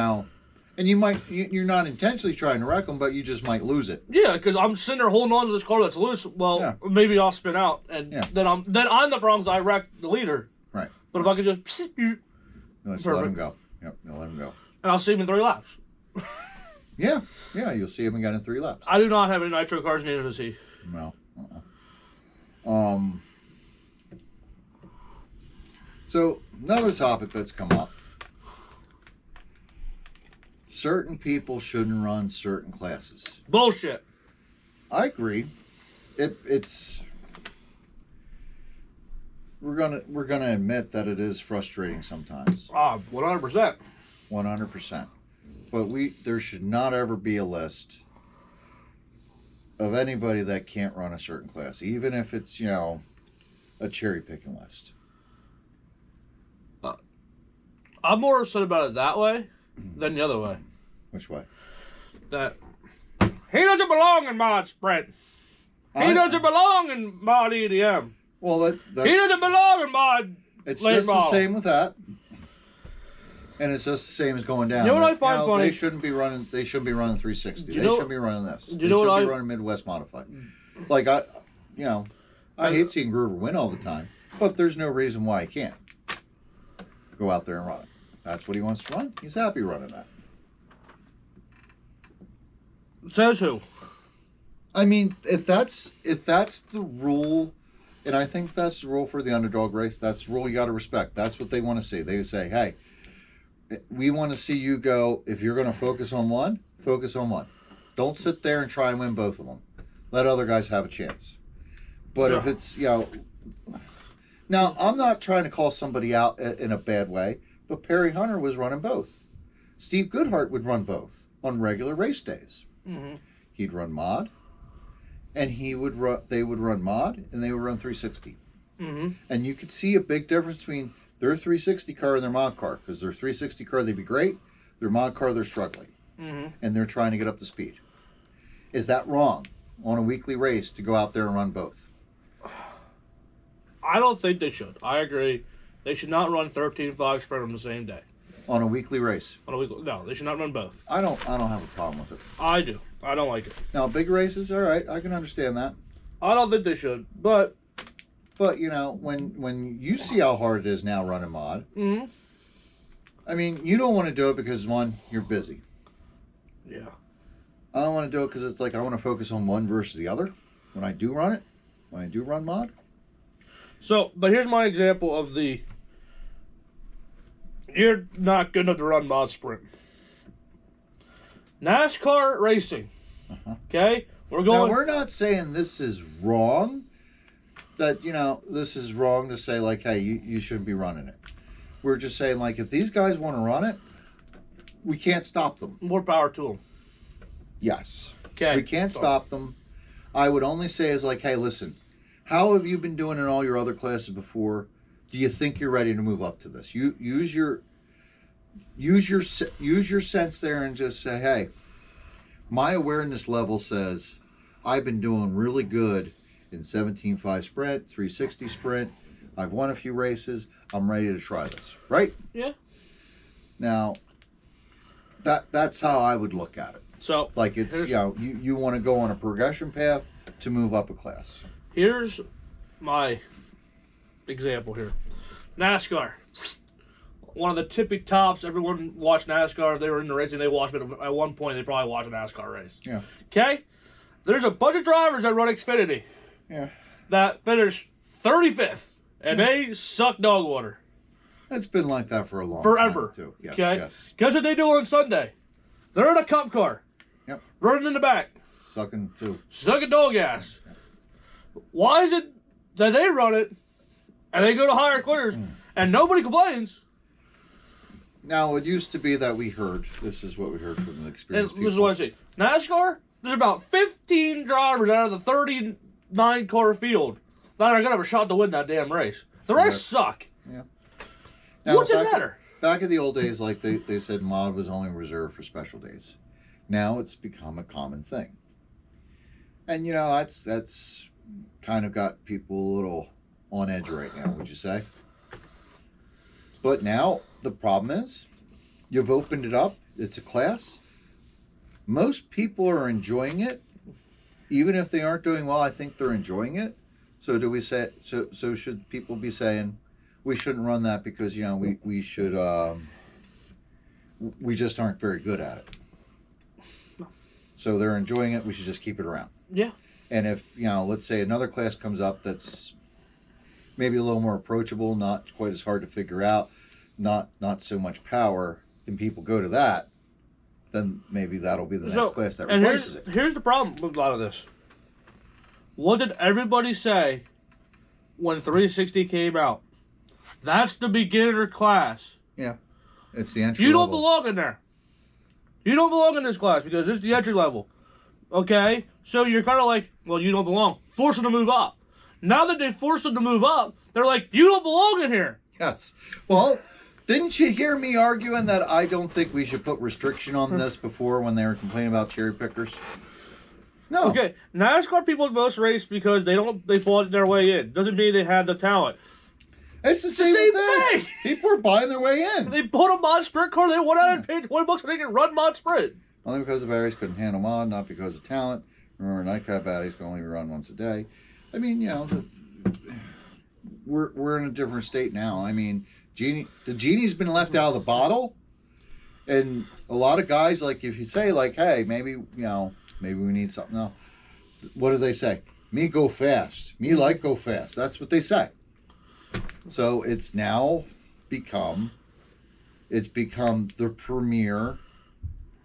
and you're not intentionally trying to wreck them, but you just might lose it. Yeah, because I'm sitting there holding on to this car that's loose. Well, maybe I'll spin out, and then I'm the problems. I wrecked the leader. Right. But if I could just let's let him go. Yep, let him go. And I'll see him in 3 laps. Yeah, you'll see him again in 3 laps. I do not have any nitro cars, neither does he. No. So another topic that's come up. Certain people shouldn't run certain classes. Bullshit. I agree. We're gonna admit that it is frustrating sometimes. 100%. 100%. But there should not ever be a list of anybody that can't run a certain class, even if it's a cherry picking list. I'm more upset about it that way than the other way. Which way? That he doesn't belong in mod sprint. He doesn't belong in mod EDM. Well, that he doesn't belong in mod. It's late just model. the same with that, and it's just the same as going down. You know what I find funny? They shouldn't be running 360. They should be running this. Do They you know should what be running Midwest modified. Like I hate seeing Groover win all the time, but there's no reason why he can't go out there and run it. That's what he wants to run. He's happy running that. Says who? I mean, if that's the rule, and I think that's the rule for the underdog race, that's the rule you got to respect. That's what they want to see. They say, hey, we want to see you go. If you're going to focus on one, focus on one. Don't sit there and try and win both of them. Let other guys have a chance. But if it's, now I'm not trying to call somebody out in a bad way, but Perry Hunter was running both. Steve Goodhart would run both on regular race days. Mm-hmm. He'd run mod, and they would run mod, and they would run 360. Mm-hmm. And you could see a big difference between their 360 car and their mod car, because their 360 car, they'd be great. Their mod car, they're struggling. Mm-hmm. And they're trying to get up to speed. Is that wrong on a weekly race to go out there and run both? I don't think they should. I agree. They should not run 13.5 sprint on the same day. On a weekly race? No, they should not run both. I don't have a problem with it. I do. I don't like it. Now, big races, all right, I can understand that. I don't think they should, but when you see how hard it is now running mod, mm-hmm. I mean, you don't want to do it because, one, you're busy. Yeah. I don't want to do it because it's like I want to focus on one versus the other when I do run it, when I do run mod. So, but here's my example of you're not good enough to run mod sprint. NASCAR racing. Uh-huh. Okay? We're not saying this is wrong. That, this is wrong to say, like, hey, you shouldn't be running it. We're just saying, like, if these guys want to run it, we can't stop them. More power to them. Yes. Okay. We can't stop them. I would only say is like, hey, listen, how have you been doing in all your other classes before? Do you think you're ready to move up to this? Use your sense there and just say, hey, my awareness level says I've been doing really good in 17.5 sprint, 360 sprint. I've won a few races. I'm ready to try this. Right? Yeah. Now, that's how I would look at it. So, like it's, you want to go on a progression path to move up a class. Here's my example here. NASCAR. One of the tippy tops. Everyone watched NASCAR. If they were in the racing, they watched it. At one point, they probably watched a NASCAR race. Yeah. Okay? There's a bunch of drivers that run Xfinity. Yeah. That finish 35th. And they suck dog water. It's been like that for a long Forever. time, too. Yes, okay? yes. Guess what they do on Sunday? They're in a cup car. Yep. Running in the back. Sucking, too. Sucking dog ass. Why is it that they run it and they go to higher clears and nobody complains? Now, it used to be that this is what we heard from the experienced people. This is what I say. NASCAR, there's about 15 drivers out of the 39 car field that are going to have a shot to win that damn race. The rest suck. Yeah. Now, What's it matter? Back in the old days, like they said mod was only reserved for special days. Now it's become a common thing. And, that's kind of got people a little on edge right now, would you say? But now the problem is you've opened it up. It's a class. Most people are enjoying it. Even if they aren't doing well, I think they're enjoying it. So do we say so should people be saying we shouldn't run that because we should we just aren't very good at it. So they're enjoying it, we should just keep it around. Yeah. And if, let's say another class comes up that's maybe a little more approachable, not quite as hard to figure out, not so much power, and people go to that, then maybe that'll be the next class that replaces it. Here's the problem with a lot of this. What did everybody say when 360 came out? That's the beginner class. Yeah. It's the entry You level. don't belong in there. You don't belong in this class because this is the entry level. Okay? So you're kind of like, well, you don't belong. Force them to move up. Now that they force them to move up, they're like, you don't belong in here. Yes. Well, Didn't you hear me arguing that I don't think we should put restriction on this before when they were complaining about cherry pickers? No. Okay, NASCAR people most race because they bought their way in. Doesn't mean they had the talent. It's the same thing. People are buying their way in. They bought a mod sprint car. They went out and paid $20 so they can run mod sprint. Only because the batteries couldn't handle mod, not because of talent. Remember, nightcap batteries can only run once a day. I mean, you know, we're in a different state now. I mean, the genie's been left out of the bottle, and a lot of guys, like, if you say, like, hey, maybe we need something else. What do they say? Me go fast. Me like go fast. That's what they say. So it's now become the premier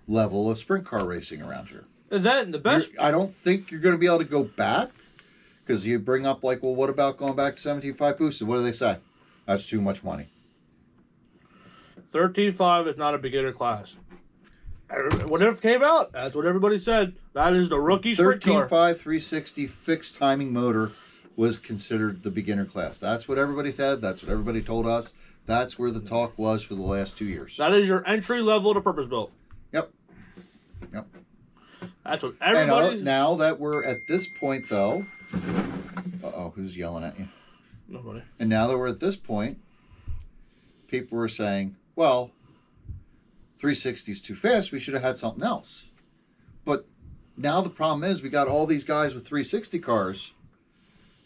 level of sprint car racing around here. And then the best... I don't think you're going to be able to go back, because you bring up, like, well, what about going back to 17.5 boosted? What do they say? That's too much money. 13.5 is not a beginner class. When it came out, that's what everybody said. That is the rookie sprint car. 13.5 360 fixed timing motor was considered the beginner class. That's what everybody said. That's what everybody told us. That's where the talk was for the last 2 years. That is your entry level to purpose built. Yep. That's what everybody... And now that we're at this point, though... Uh-oh, who's yelling at you? Nobody. And now that we're at this point, people were saying, well, 360 is too fast. We should have had something else. But now the problem is we got all these guys with 360 cars.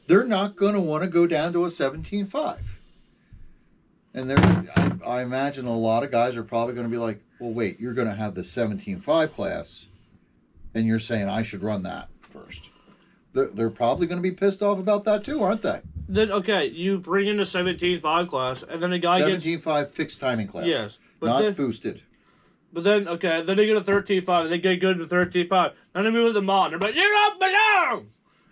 They're not going to want to go down to a 17.5. And I imagine a lot of guys are probably going to be like, well, wait, you're going to have the 17.5 class, and you're saying I should run that first. They're probably going to be pissed off about that too, aren't they? Then, okay, you bring in the 17.5 class, and then the guy gets... 17.5 fixed timing class. Yes. But not boosted. But then, okay, then they get a 13.5, and they get good in the 13.5. Then they move to the mod, and they're like, you don't belong!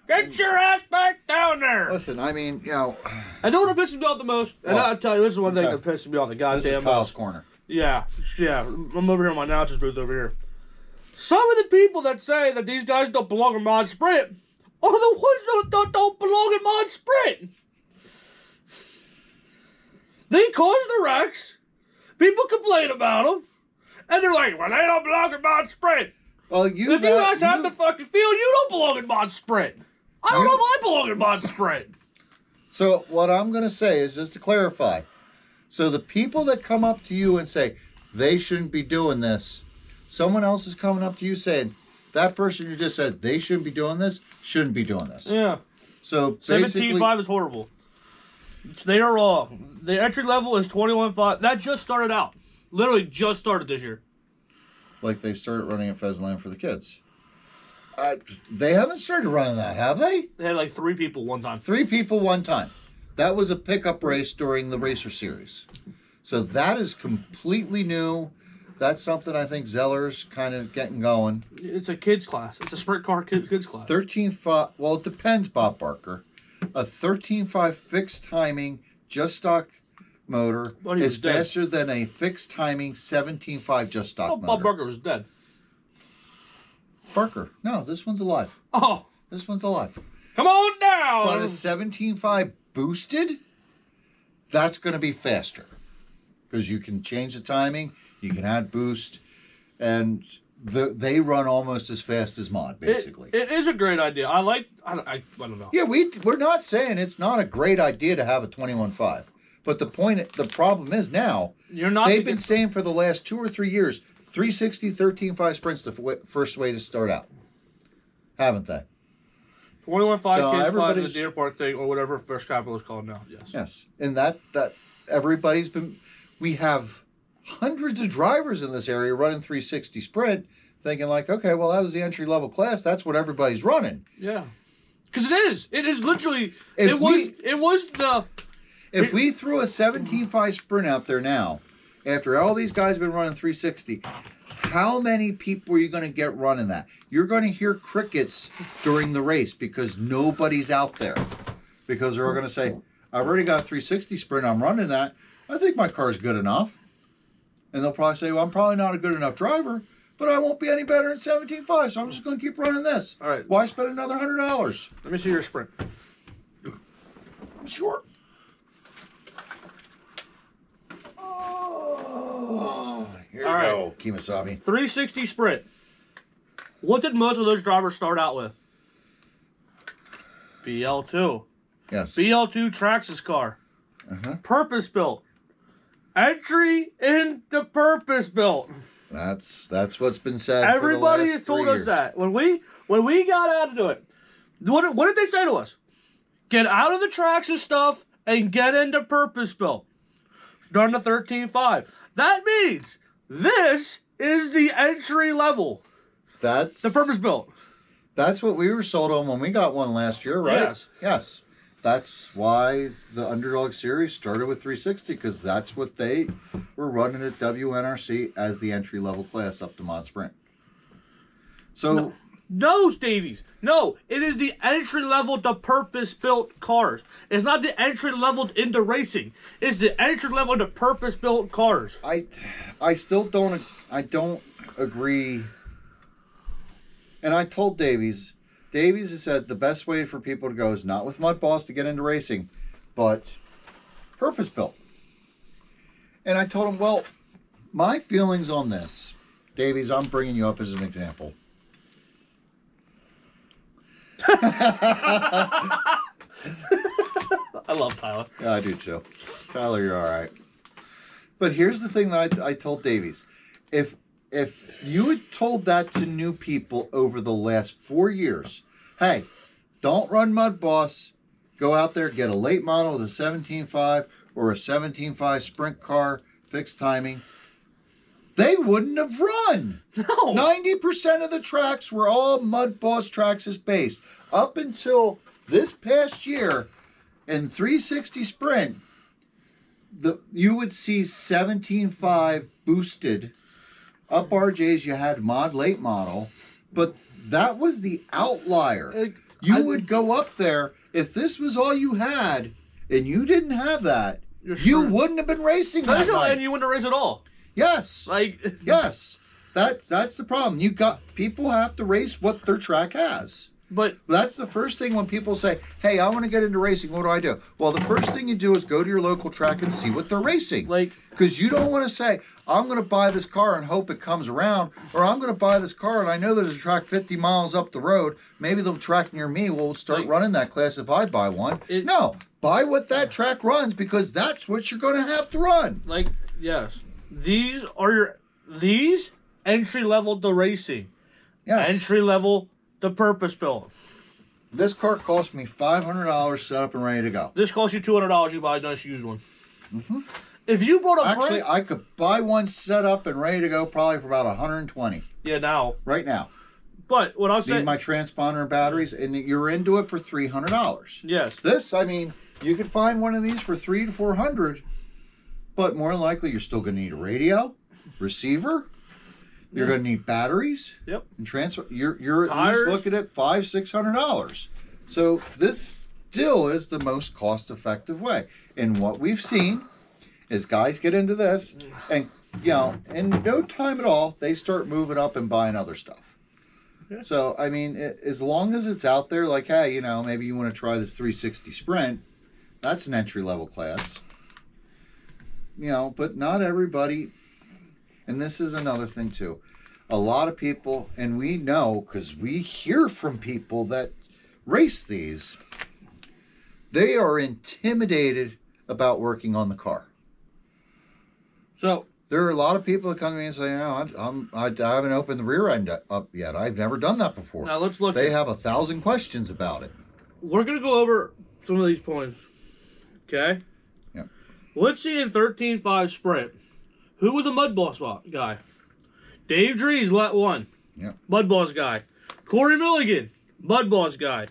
Get your ass back down there! Listen, I mean, you know... I know what pisses me off the most, and I'll tell you, this is one thing that pisses me off the goddamn This is Kyle's corner. Yeah. I'm over here in my announcer's booth over here. Some of the people that say that these guys don't belong in mod sprint are the ones that don't belong in mod sprint. They cause the wrecks. People complain about them. And they're like, well, they don't belong in mod sprint. Well, if you guys have the fucking field, you don't belong in mod sprint. I don't know if I belong in mod sprint. So what I'm going to say is, just to clarify, so the people that come up to you and say they shouldn't be doing this, someone else is coming up to you saying, that person you just said they shouldn't be doing this, shouldn't be doing this. Yeah. So basically... 17.5 is horrible. They are wrong. The entry level is 21.5. That just started out. Literally just started this year. Like they started running at Pheasantland for the kids. They haven't started running that, have they? They had like 3 people one time. 3 people one time. That was a pickup race during the Racer Series. So that is completely new. That's something I think Zeller's kind of getting going. It's a kids class. It's a sprint car kids class. 13.5. Well, it depends, Bob Barker. A 13.5 fixed timing, just stock motor is faster than a fixed timing 17.5 just stock motor. Bob Barker was dead. Barker. No, this one's alive. Oh. This one's alive. Come on down. But a 17.5 boosted, that's going to be faster. Because you can change the timing, you can add boost, and they run almost as fast as mod, basically. It is a great idea. I don't know. Yeah, we're not saying it's not a great idea to have a 21.5. But the problem is now, they've been saying for the last 2 or 3 years, 360, 13.5 sprints the first way to start out. Haven't they? 21.5 kids class is the Deer Park thing, or whatever First Capital is called now, yes. Yes, and that everybody's been... We have hundreds of drivers in this area running 360 sprint, thinking like, okay, well, that was the entry-level class. That's what everybody's running. Yeah. Because it is. It is literally... If we threw a 17.5 sprint out there now, after all these guys have been running 360, how many people are you going to get running that? You're going to hear crickets during the race because nobody's out there. Because they're all going to say, I've already got a 360 sprint, I'm running that. I think my car's good enough. And they'll probably say, well, I'm probably not a good enough driver, but I won't be any better than 17.5, so I'm just going to keep running this. All right. Why spend another $100? Let me see your sprint. Sure. No, Kemosabe. 360 sprint. What did most of those drivers start out with? BL2. Yes. BL2 Traxxas car. Uh-huh. Purpose built. Entry into purpose built. That's what's been said. Everybody for the last has told 3 us years. that. When we got out to do it, what did they say to us? Get out of the Traxxas stuff and get into purpose built. Done to 13.5. That means this is the entry level. That's The purpose built. That's what we were sold on when we got one last year, right? Yes. Yes. That's why the Underdog Series started with 360, because that's what they were running at WNRC as the entry-level class up to Mod Sprint. So... No, Davies. No, it is the entry level to purpose built cars. It's not the entry level into racing. It's the entry level to purpose built cars. I still don't agree. And I told Davies has said the best way for people to go is not with Mud Boss to get into racing, but purpose built. And I told him, well, my feelings on this, Davies, I'm bringing you up as an example. I love Tyler. Yeah, I do too. Tyler, you're all right. But here's the thing that I told Davies. If you had told that to new people over the last 4 years, hey, don't run Mud Boss. Go out there, get a late model with a 17.5 or a 17.5 sprint car, fixed timing. They wouldn't have run. No. 90% of the tracks were all Mud Boss Traxxas based. Up until this past year, in 360 Sprint, you would see 17.5 boosted. Up RJs, you had mod late model. But that was the outlier. You would go up there, if this was all you had, and you didn't have that, you wouldn't have been racing that night. And you wouldn't race at all. Yes. Like yes. That's the problem. People have to race what their track has. But that's the first thing when people say, hey, I want to get into racing, what do I do? Well, the first thing you do is go to your local track and see what they're racing. Because you don't want to say, I'm going to buy this car and hope it comes around, or I'm going to buy this car and I know there's a track 50 miles up the road. Maybe the track near me will start running that class if I buy one. No, buy what that track runs, because that's what you're going to have to run. Yes. These entry level to racing. Yes. Entry level to purpose built. This car cost me $500 set up and ready to go. This costs you $200. You buy a nice used one. Mm-hmm. If you bought I could buy one set up and ready to go probably for about $120. Yeah, now. Right now. But what I'll say, need my transponder and batteries, and you're into it for $300. Yes. This, I mean, you could find one of these for $300 to $400. But more than likely, you're still going to need a radio, receiver. You're going to need batteries. Yep. And transfer. You're at least looking at $500-$600. So this still is the most cost-effective way. And what we've seen is guys get into this, and in no time at all, they start moving up and buying other stuff. Yeah. So I mean, as long as it's out there, like, hey, maybe you want to try this 360 Sprint. That's an entry-level class. But not everybody, and this is another thing too. A lot of people, and we know because we hear from people that race these, they are intimidated about working on the car. So there are a lot of people that come to me and say, I haven't opened the rear end up yet. I've never done that before. Now let's look. They have 1,000 questions about it. We're going to go over some of these points. Okay? Yep. Let's see in 13.5 Sprint. Who was a Mud Boss guy? Dave Drees, let one. Yep. Mud Boss guy. Corey Milligan, Mud Boss guy.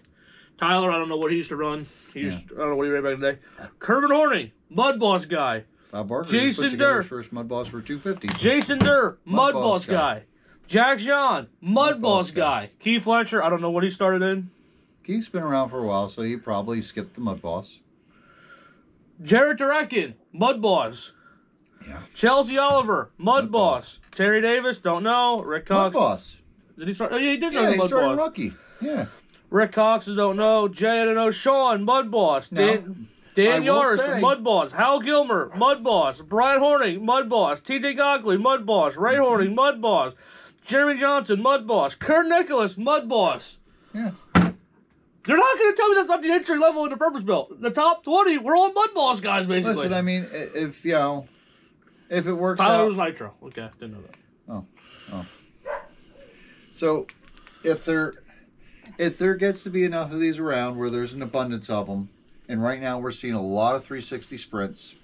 Tyler, I don't know what he used to run. I don't know what he ran back in the day. Kervin Horning, Mud Boss guy. Bob Barker Jason put together Durr. his first Mud Boss for 250. Jason Durr, Mud Boss guy. Jack John, Mud Boss guy. Keith Fletcher, I don't know what he started in. Keith's been around for a while, so he probably skipped the Mud Boss. Jared Durekin, Mud Boss. Yeah. Chelsea Oliver, Mud Boss. Terry Davis, don't know. Rick Cox. Mud Boss. Did he start? Oh, yeah, he did start Mud Boss. Yeah, he started rookie. Yeah. Rick Cox, don't know. Jay, I don't know. Sean, Mud Boss. Now, Dan will Yaris, say- Mud Boss. Hal Gilmer, Mud Boss. Brian Horning, Mud Boss. TJ Gockley, Mud Boss. Ray Horning, Mud Boss. Jeremy Johnson, Mud Boss. Kurt Nicholas, Mud Boss. Yeah. They're not going to tell me that's not the entry level in the purpose belt. The top 20, we're all Mud Boss guys, basically. Listen, I mean, if if it works Tyler out. was Nitro. Okay, didn't know that. Oh. So, if there gets to be enough of these around where there's an abundance of them, and right now we're seeing a lot of 360 sprints.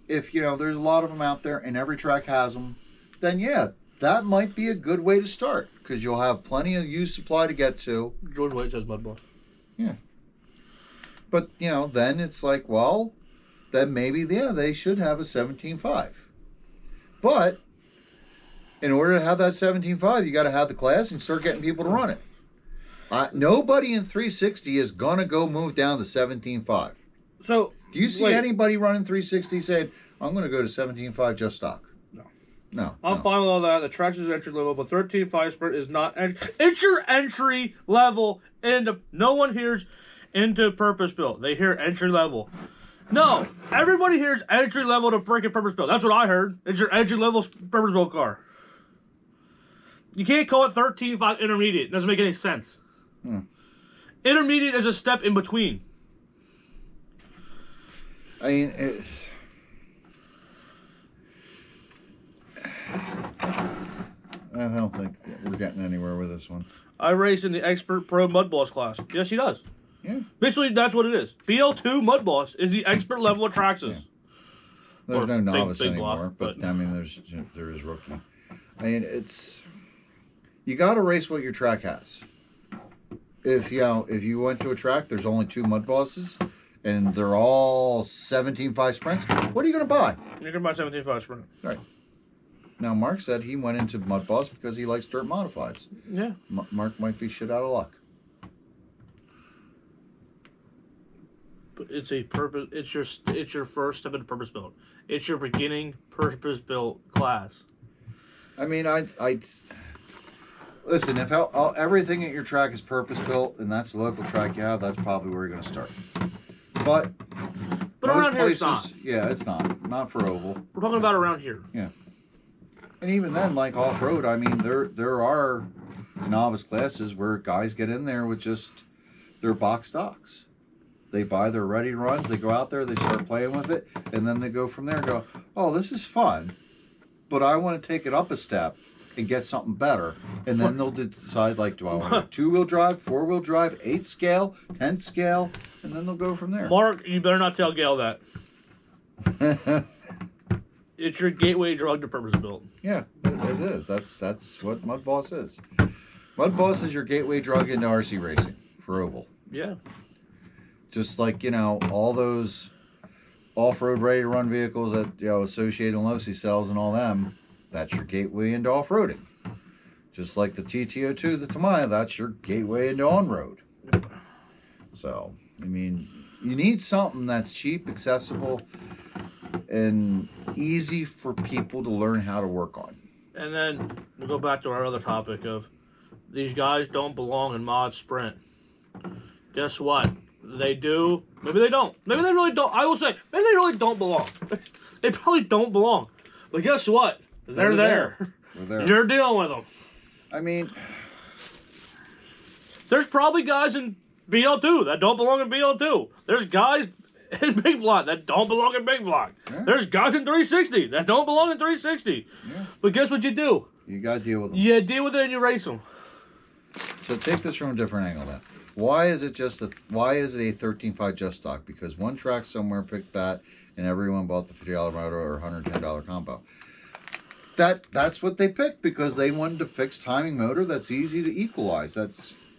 If there's a lot of them out there and every track has them, then yeah, that might be a good way to start because you'll have plenty of used supply to get to. George White says Mud Boss. Yeah. But then it's like, well, then maybe they should have a 17.5. But in order to have that 17.5, you got to have the class and start getting people to run it. Nobody in 360 is gonna go move down to 17.5. So, do you see anybody running 360 saying, "I'm gonna go to 17.5 just stock"? No. I'm fine with all that. The track is entry level, but 13.5 sprint is not. It's your entry level, and no one hears into purpose built. They hear entry level. No, everybody hears entry level to freaking purpose built. That's what I heard. It's your entry level purpose built car. You can't call it 13.5 intermediate. It doesn't make any sense. Intermediate is a step in between. I mean, I don't think we're getting anywhere with this one. I race in the Expert Pro Mud Boss class. Yes, he does. Yeah. Basically, that's what it is. BL2 Mud Boss is the expert level of Traxxas. Yeah. There's Or no novice big anymore, block, but I mean, there is rookie. I mean, you got to race what your track has. If you went to a track, there's only 2 mud bosses, and they're all 17.5 sprints. What are you going to buy? You're going to buy 17.5 sprint. Right. Now, Mark said he went into mud boss because he likes dirt modifieds. Yeah. Mark might be shit out of luck. But it's a purpose. It's your first step into purpose built. It's your beginning purpose built class. I mean, I listen. If everything at your track is purpose built, and that's a local track you have, that's probably where you're going to start. But around here, it's not. Yeah, it's not for oval. We're talking about around here. Yeah. And even then, like off-road, I mean, there are novice classes where guys get in there with just their box stocks. They buy their ready runs, they go out there, they start playing with it, and then they go from there and go, oh, this is fun, but I want to take it up a step and get something better. And then they'll decide, like, do I want a 2-wheel drive, 4-wheel drive, 8 scale, 10 scale, and then they'll go from there. Mark, you better not tell Gail that. It's your gateway drug to purpose built. Yeah, it is. That's what Mud Boss is. Mud Boss is your gateway drug into RC racing for oval. Yeah. Just like, all those off-road ready-to-run vehicles that, Associated and Losi sells and all them, that's your gateway into off-roading. Just like the TT02, the Tamiya, that's your gateway into on-road. So, I mean, you need something that's cheap, accessible, and easy for people to learn how to work on. And then we'll go back to our other topic of these guys don't belong in mod sprint. Guess what? They do. Maybe they don't. Maybe they really don't. I will say, maybe they really don't belong. They probably don't belong. But guess what? They're there. There. You're dealing with them. I mean, there's probably guys in BL2 that don't belong in BL2. There's guys in Big Block that don't belong in Big Block. Yeah. There's guys in 360 that don't belong in 360. Yeah. But guess what you do? You got to deal with them. You deal with it and you race them. So take this from a different angle then. Why is it a 13.5 just stock? Because one track somewhere picked that and everyone bought the $50 motor or $110 combo. That's what they picked because they wanted a fixed timing motor that's easy to equalize.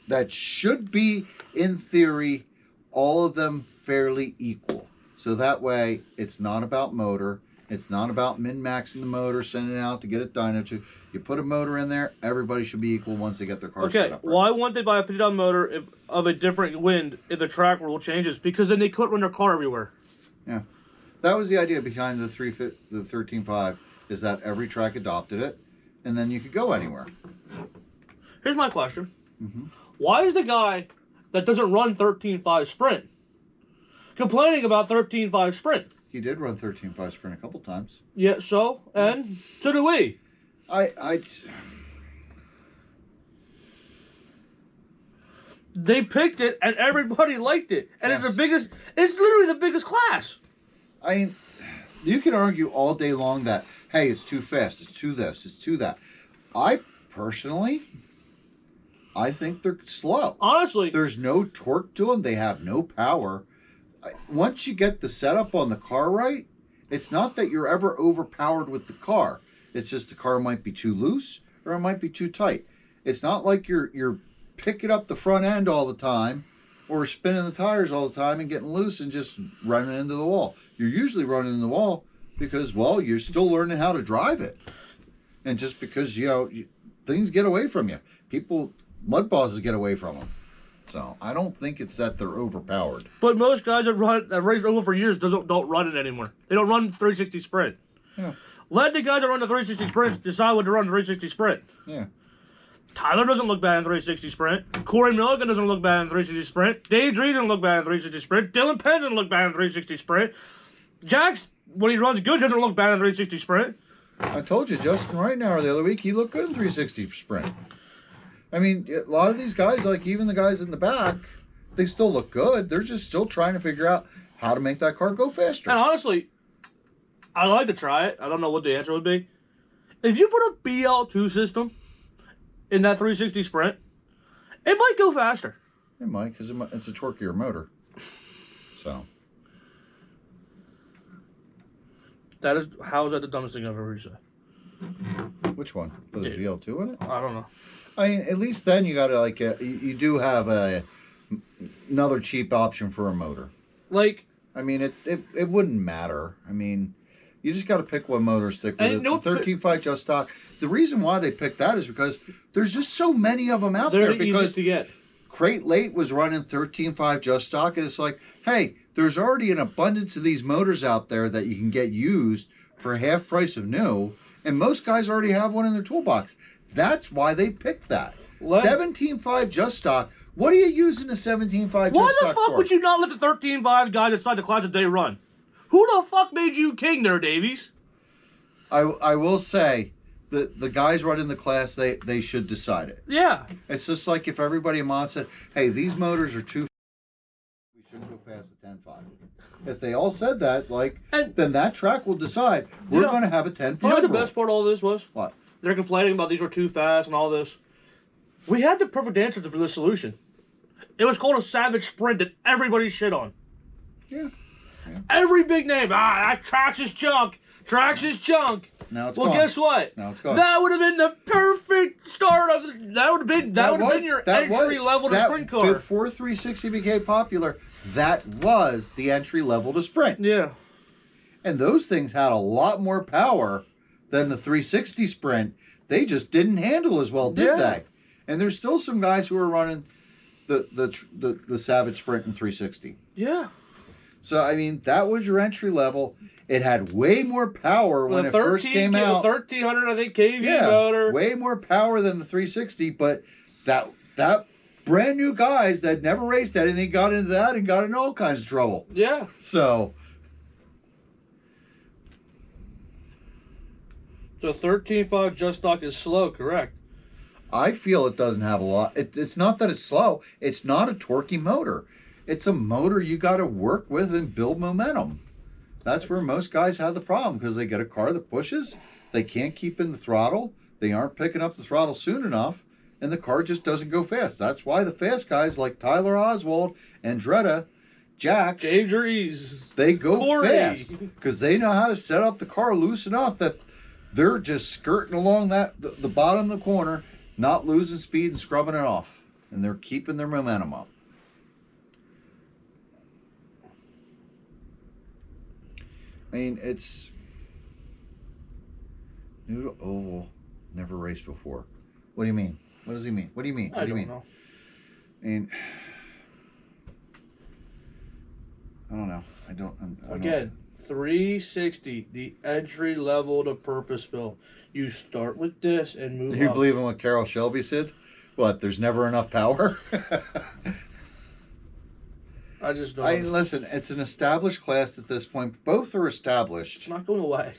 That should be, in theory, all of them fairly equal. So that way, it's not about motor. It's not about min-maxing the motor, sending it out to get it dyno to. You put a motor in there, everybody should be equal once they get their car set up. Okay, why wouldn't they buy a $50 motor of a different wind if the track rule changes? Because then they couldn't run their car everywhere. Yeah. That was the idea behind the 13.5, is that every track adopted it, and then you could go anywhere. Here's my question. Mm-hmm. Why is the guy that doesn't run 13.5 sprint, complaining about 13.5 sprint. He did run 13.5 sprint a couple times. Yeah, so do we. They picked it and everybody liked it, and Yes. It's literally the biggest class. I mean, you can argue all day long that, hey, it's too fast, it's too this, it's too that. I think they're slow. Honestly, There's no torque to them. They have no power. Once you get the setup on the car right, it's not that you're ever overpowered with the car. It's just the car might be too loose or it might be too tight. It's not like you're picking up the front end all the time or spinning the tires all the time and getting loose and just running into the wall. You're usually running into the wall because, well, you're still learning how to drive it. And just because, things get away from you. Mud bosses get away from them. So I don't think it's that they're overpowered. but most guys that raced oval for years don't run it anymore. They don't run 360 sprint. Yeah. Let the guys that run the 360 sprint decide what to run the 360 sprint. Yeah. Tyler doesn't look bad in 360 sprint. Corey Milligan doesn't look bad in 360 sprint. Dave Dree doesn't look bad in 360 sprint. Dylan Penn doesn't look bad in 360 sprint. Jax, when he runs good, doesn't look bad in 360 sprint. I told you, Justin Reitnauer the other week, he looked good in 360 sprint. I mean, a lot of these guys, like even the guys in the back, they still look good. They're just still trying to figure out how to make that car go faster. And honestly, I'd like to try it. I don't know what the answer would be. If you put a BL2 system in that 360 sprint, it might go faster. It might, because it's a torquier motor. So. How is that the dumbest thing I've ever said? Which one? Put a Dude. VL2 in it? I don't know. I mean, at least then you got to, you do have another cheap option for a motor. Like, I mean, it wouldn't matter. I mean, you just got to pick one motor, stick with And it. no- The 13.5 just stock. The reason why they picked that is because there's just so many of them out they're there. the easiest Because to get. Crate Late was running 13.5 just stock, and it's like, hey, there's already an abundance of these motors out there that you can get used for half price of new, and most guys already have one in their toolbox. That's why they picked that. 17.5 just stock. What are you using the 17.5 just stock Why the fuck for? would you not let the 13.5 guy decide the class that they run? Who the fuck made you king there, Davies? I will say, the guys running the class, they should decide it. Yeah. It's just like if everybody in Mon said, hey, these motors are too, we shouldn't go past the 10.5. If they all said that, then that track will decide we're going to have a 10.5. You know what the rule. best part of all this was? What? They're complaining about these were too fast and all this. We had the perfect answer for this solution. It was called a Savage Sprint that everybody shit on. Yeah. Every big name. That Trax is junk. Trax is junk. Now it's Well, gone. guess what? Now it's gone. That would have been the perfect start of that would have been your entry level to sprint car. Before 360 became popular, that was the entry level to sprint. Yeah. And those things had a lot more power than the 360 sprint. They just didn't handle as well, did they? And there's still some guys who are running the Savage Sprint in 360. Yeah. So I mean, that was your entry level. It had way more power when it first came out. 1300, I think, kV motor. Way more power than the 360. But that brand new guys that never raced anything got into that and got in all kinds of trouble. Yeah. So 13.5 just stock is slow, correct? I feel it doesn't have a lot. It's not that it's slow. It's not a torquey motor. It's a motor you got to work with and build momentum. That's where most guys have the problem because they get a car that pushes. They can't keep in the throttle. They aren't picking up the throttle soon enough, and the car just doesn't go fast. That's why the fast guys like Tyler Oswald, Andretta, Jax, Dave Drees, they go Corey. fast because they know how to set up the car loose enough that they're just skirting along the bottom of the corner, not losing speed and scrubbing it off, and they're keeping their momentum up. I mean, it's new to oval, never raced before. What do you mean? What does he mean? What do you mean? I don't know. I mean, I don't know. I don't. Again, 360, the entry level to purpose built. You start with this and move You up. believe in what Carroll Shelby said? What? There's never enough power. I just don't. Listen, it's an established class at this point. Both are established. It's not going away.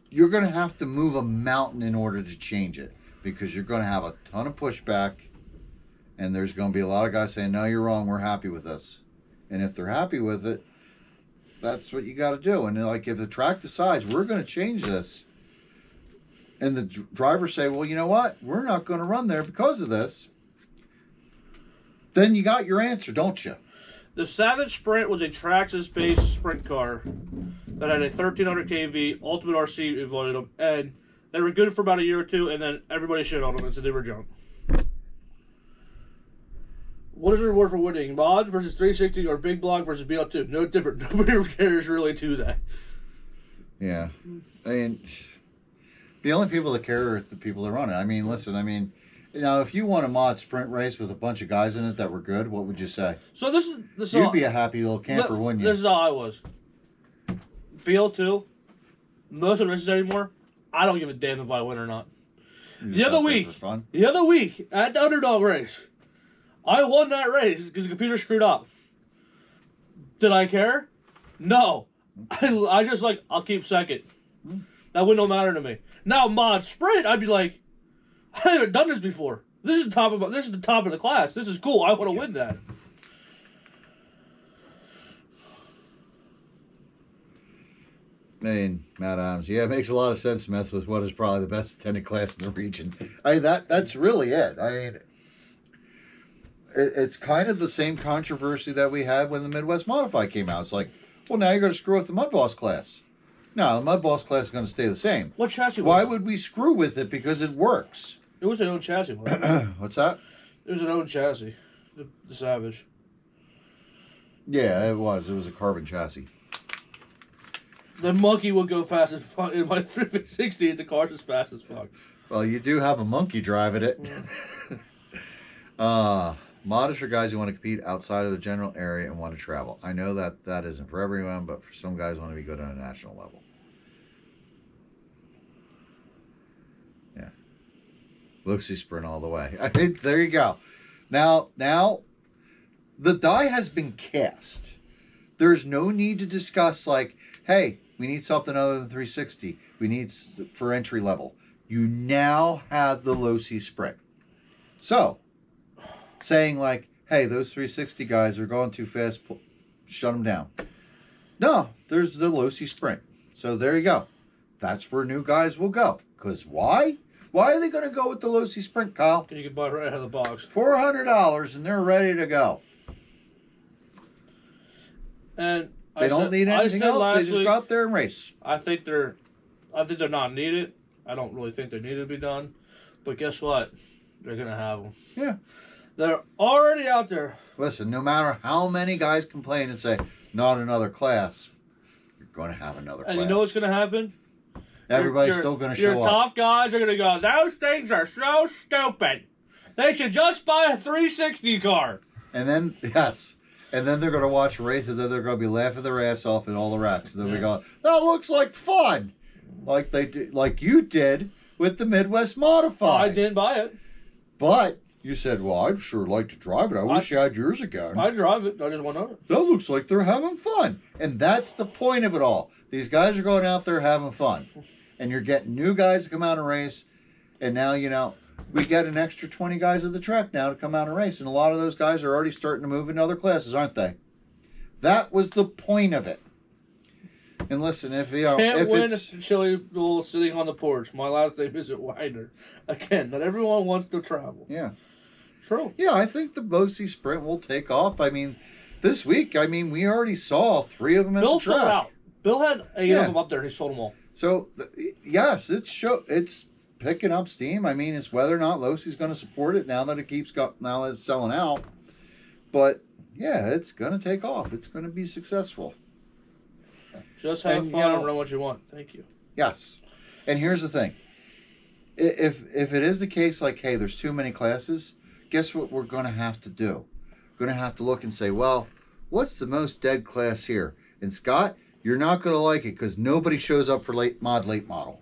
You're going to have to move a mountain in order to change it because you're going to have a ton of pushback, and there's going to be a lot of guys saying, "No, you're wrong. We're happy with this." And if they're happy with it, that's what you got to do. And like, if the track decides we're going to change this, and the drivers say, "Well, you know what? We're not going to run there because of this," then you got your answer, don't you? The Savage Sprint was a Traxxas-based sprint car that had a 1300 kV Ultimate RC involved in them, and they were good for about a year or two, and then everybody shit on them and said they were junk. What is the reward for winning? Mod versus 360 or Big Block versus BL2? No different. Nobody cares really to that. Yeah. I mean, the only people that care are the people that run it. I mean, listen, now, if you won a mod sprint race with a bunch of guys in it that were good, what would you say? So this is You'd be a happy little camper, wouldn't you? This is how I was. BL2, most of the races anymore, I don't give a damn if I win or not. The other week, at the underdog race, I won that race because the computer screwed up. Did I care? No. I just I'll keep second. That win don't matter to me. Now mod sprint, I'd be like, I haven't done this before. This is the top of the class. This is cool. I want to win that. I mean, Matt Adams. Yeah, it makes a lot of sense, Smith, with what is probably the best attended class in the region. That's really it. I mean, it's kind of the same controversy that we had when the Midwest Modified came out. It's like, well, now you're going to screw with the Mud Boss class. No, the Mud Boss class is going to stay the same. What chassis? Why would we screw with it? Because it works. It was an own chassis. Wasn't it? What's that? It was an own chassis. The Savage. Yeah, it was. It was a carbon chassis. The monkey would go fast as fuck. In my 360, the car's as fast as fuck. Well, you do have a monkey driving it. Mod is for guys who want to compete outside of the general area and want to travel. I know that isn't for everyone, but for some guys want to be good on a national level. Yeah. Luxie sprint all the way. I mean, there you go. Now, the die has been cast. There's no need to discuss hey, we need something other than 360. We need for entry level. You now have the Luxie sprint. So, saying hey, those 360 guys are going too fast, shut them down. No, there's the Luxie sprint. So there you go. That's where new guys will go. Because why? Why are they going to go with the Luxie sprint, Kyle? Because you can buy it right out of the box. $400 and they're ready to go. And they don't need anything else. They just go out there and race. I think they're not needed. I don't really think they need to be done. But guess what? They're going to have them. Yeah. They're already out there. Listen, no matter how many guys complain and say, not another class, you're going to have another class. And you know what's going to happen? Everybody's still going to show up. Your top guys are going to go, those things are so stupid. They should just buy a 360 car. And then, yes. And then they're going to watch a race, and then they're going to be laughing their ass off in all the racks. And then we go, that looks like fun. Like you did with the Midwest Modified. Well, I didn't buy it. But you said, well, I'd sure like to drive it. I wish you had yours again. I drive it. I just want to know it. That looks like they're having fun. And that's the point of it all. These guys are going out there having fun. And you're getting new guys to come out and race. And now, we get an extra 20 guys at the track now to come out and race. And a lot of those guys are already starting to move into other classes, aren't they? That was the point of it. And listen, if win it's if Chili Bull sitting on the porch. My last name isn't Wider. Again, not everyone wants to travel. Yeah. True. Yeah, I think the Luxie sprint will take off. I mean, this week, we already saw 3 of them at the track. Bill sold out. Bill had 8 of them up there, and he sold them all. So, yes, it's picking up steam. I mean, it's whether or not Luxie's going to support it now that now that it's selling out. But yeah, it's going to take off. It's going to be successful. Just have fun and run what you want. Thank you. Yes. And here's the thing. If it is the case, hey, there's too many classes, guess what we're going to have to do? We're going to have to look and say, well, what's the most dead class here? And Scott, you're not going to like it because nobody shows up for late model.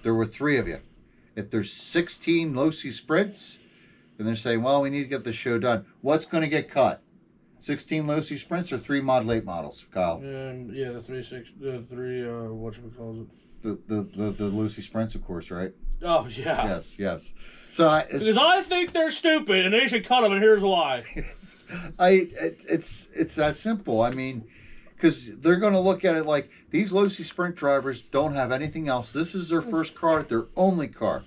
There were 3 of you. If there's 16 Luxie sprints, and they're saying, well, we need to get the show done, what's going to get cut? 16 low-C sprints or 3 mod late models, Kyle? And yeah, the 3 whatchamacallit. The low-C sprints, of course, right? Oh yeah. Yes. So because I think they're stupid and they should cut them, and here's why. It's that simple. I mean, because they're going to look at it like these low-C sprint drivers don't have anything else. This is their first car, their only car.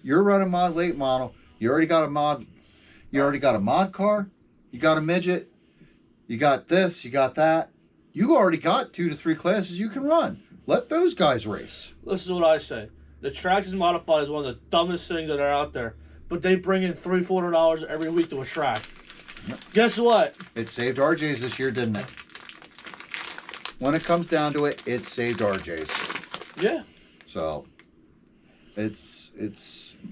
You're running mod late model. You already got a mod. You already got a mod car. You got a midget. You got this. You got that. You already got 2 to 3 classes you can run. Let those guys race. This is what I say. The Trax is Modified is one of the dumbest things that are out there, but they bring in $300-$400 every week to a track. Yep. Guess what? It saved RJ's this year, didn't it? When it comes down to it, it saved RJ's. Yeah. So, it's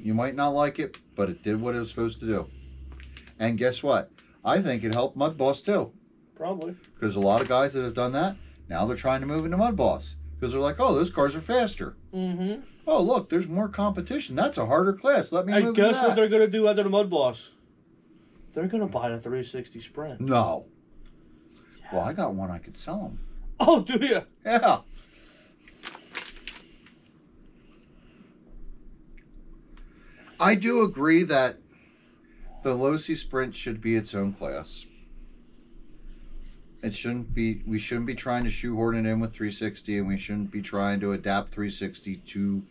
you might not like it, but it did what it was supposed to do. And guess what? I think it helped Mud Boss too. Probably. Because a lot of guys that have done that, now they're trying to move into Mud Boss. Because they're like, oh, those cars are faster. Mm-hmm. Oh, look, there's more competition. That's a harder class. Let me move into guess that. what they're going to do after the Mud Boss? They're going to buy the 360 Sprint. No. Yeah. Well, I got one I could sell them. Oh, do you? Yeah. I do agree that the low-C Sprint should be its own class. It shouldn't be. We shouldn't be trying to shoehorn it in with 360, and we shouldn't be trying to adapt 360 to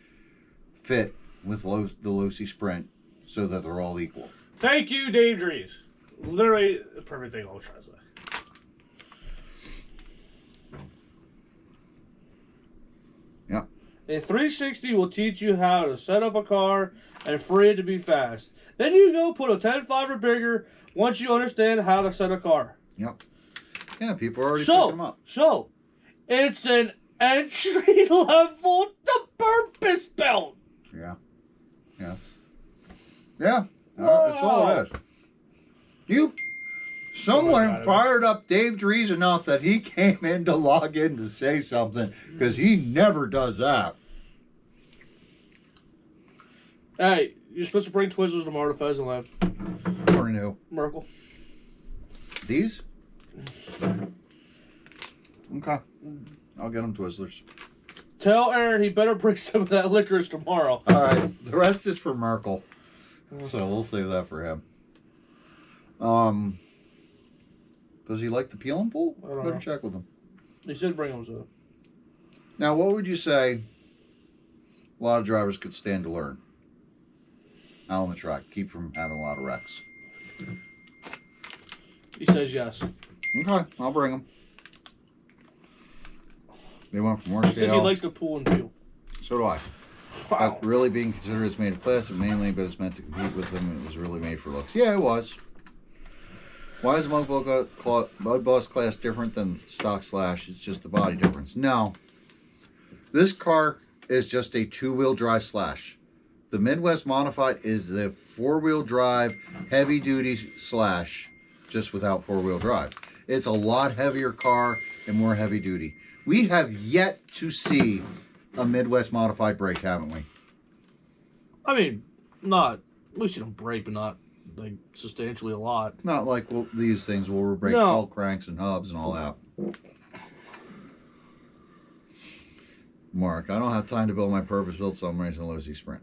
fit with the low-C Sprint so that they're all equal. Thank you, Dave Dries. Literally the perfect thing I was trying to say. Yeah. A 360 will teach you how to set up a car and free it to be fast. Then you go put a 10.5 or bigger once you understand how to set a car. Yep. Yeah, people are already picking them up. So, it's an entry level to purpose belt. Yeah. That's all it is. Someone fired up Dave Dries enough that he came in to log in to say something, because he never does that. Hey, you're supposed to bring Twizzlers tomorrow to Pheasant Lab. Or new. Merkel. These? Okay. I'll get them Twizzlers. Tell Aaron he better bring some of that licorice tomorrow. All right. The rest is for Merkel. So we'll save that for him. Does he like the peel and pull? Better check with him. He said bring them, so. Now, what would you say a lot of drivers could stand to learn out on the track? Keep from having a lot of wrecks. He says yes. Okay, I'll bring them. They went from more scale. He says he likes to pull and peel. So do I. Wow. But really being considered as made of plastic mainly, but it's meant to compete with them. It was really made for looks. Yeah, it was. Why is Mud Boss class different than stock Slash? It's just a body difference. No. This car is just a 2-wheel drive Slash. The Midwest Modified is the 4-wheel drive heavy duty Slash, just without 4-wheel drive. It's a lot heavier car and more heavy duty. We have yet to see a Midwest Modified brake, haven't we? I mean, not. We see them break, but not like substantially a lot. Not like these things where we break all cranks and hubs and all that. Mark, I don't have time to build my purpose built, so I'm racing a low-C Sprint.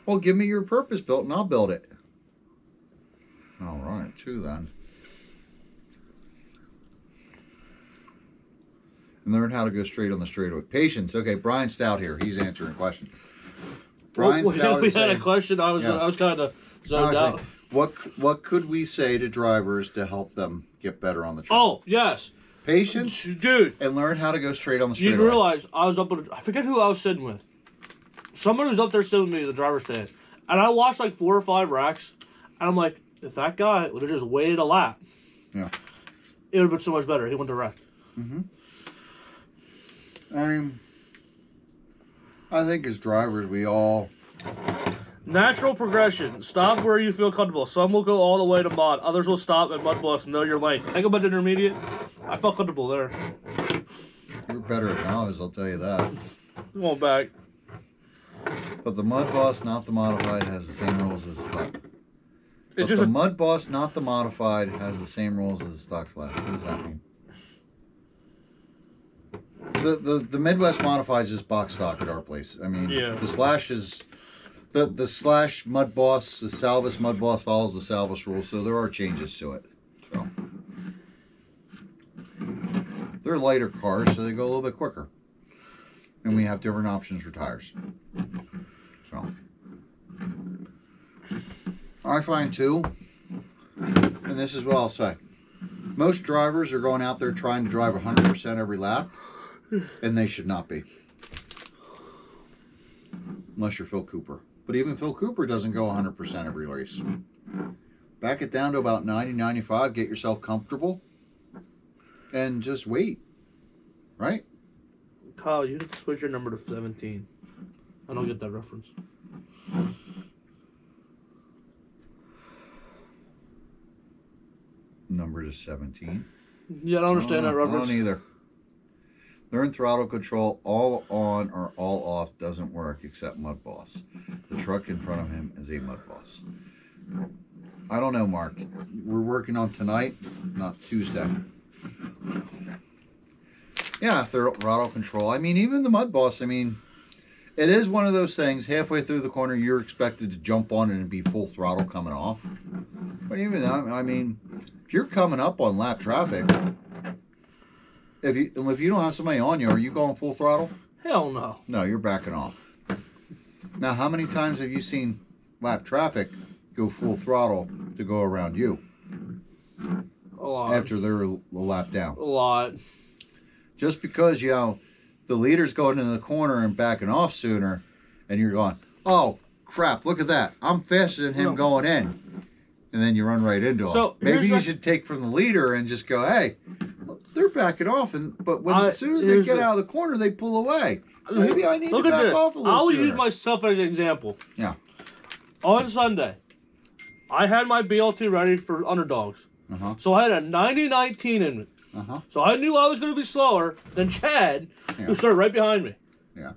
Well, give me your purpose built and I'll build it. I'll run it too then. And learn how to go straight on the straightaway. Patience. Okay, Brian Stout here. He's answering a question. Brian Stout we is had saying, a question. I was kind of zoned out. What could we say to drivers to help them get better on the track? Oh, yes. Patience, dude, and learn how to go straight on the straightaway. You realize I was up at I forget who I was sitting with. Somebody was up there sitting with me in the driver's stand. And I watched like 4 or 5 racks. And I'm like, if that guy would have just waited a lap, yeah, it would have been so much better. He went direct. Mm-hmm. I think as drivers, we all... Natural progression. Stop where you feel comfortable. Some will go all the way to mod. Others will stop at Mud Boss. Know your lane. Take them at intermediate. I felt comfortable there. You're better at novice, I'll tell you that. Going back. But the Mud Boss, not the Modified, has the same rules as the But the Mud Boss, not the modified, has the same rules as the stock slash. What does that mean? The Midwest modifies is box stock at our place. I mean, the slash is the slash Mud Boss, the Salvus Mud Boss follows the Salvus rules, so there are changes to it. So they're lighter cars, so they go a little bit quicker, and we have different options for tires. So I find too, and this is what I'll say. Most drivers are going out there trying to drive 100% every lap, and they should not be. Unless you're Phil Cooper. But even Phil Cooper doesn't go 100% every race. Back it down to about 90, 95, get yourself comfortable, and just wait. Right? Kyle, you have to switch your number to 17. I don't get that reference. Number to 17. Yeah, I don't understand that reference. I don't either. Learn throttle control all on or all off doesn't work except Mud Boss. The truck in front of him is a Mud Boss. I don't know, Mark. We're working on tonight, not Tuesday. Yeah, throttle control. I mean, even the Mud Boss, I mean, it is one of those things, halfway through the corner, you're expected to jump on it and be full throttle coming off. But even that, I mean, if you're coming up on lap traffic, if you don't have somebody on you, are you going full throttle? Hell no. No, you're backing off. Now, how many times have you seen lap traffic go full throttle to go around you? A lot. After they're a lap down. A lot. Just because, you know, the leader's going into the corner and backing off sooner, and you're going, oh, crap, look at that. I'm faster than him going in. And then you run right into him. So maybe you should take from the leader and just go, hey, they're backing off. But as soon as they get out of the corner, they pull away. Maybe I need to back off a little I'll sooner. use myself as an example. Yeah. On Sunday, I had my BL2 ready for underdogs. So I had a 90-19 in it. So I knew I was going to be slower than Chad, who started right behind me. Yeah.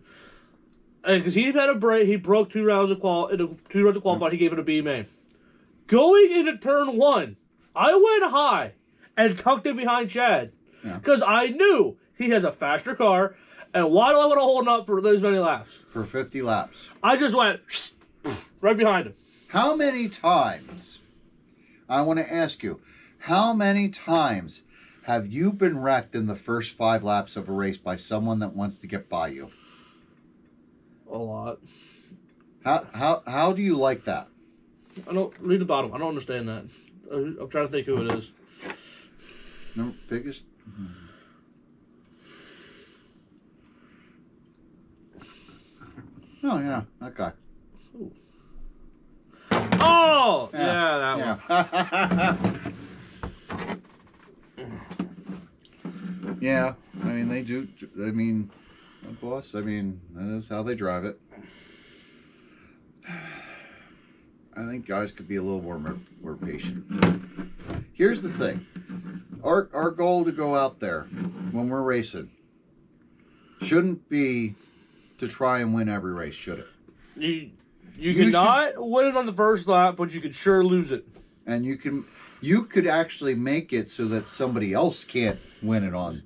Because he had a break, he broke 2 rounds of qualifying. He gave it a B main. Going into turn 1, I went high and tucked in behind Chad because I knew he has a faster car, and why do I want to hold him up for those many laps? For 50 laps. I just went right behind him. How many times, I want to ask you, how many times have you been wrecked in the first 5 laps of a race by someone that wants to get by you? A lot. How do you like that? I don't read the bottom. I don't understand that. I'm trying to think who it is. No, biggest. Oh yeah, that guy. Ooh. Oh yeah, that one. Yeah, I mean they do. I mean, boss. I mean that is how they drive it. I think guys could be a little more patient. Here's the thing. Our goal to go out there when we're racing shouldn't be to try and win every race, should it? You cannot win it on the first lap, but you could sure lose it. And you could actually make it so that somebody else can't win it on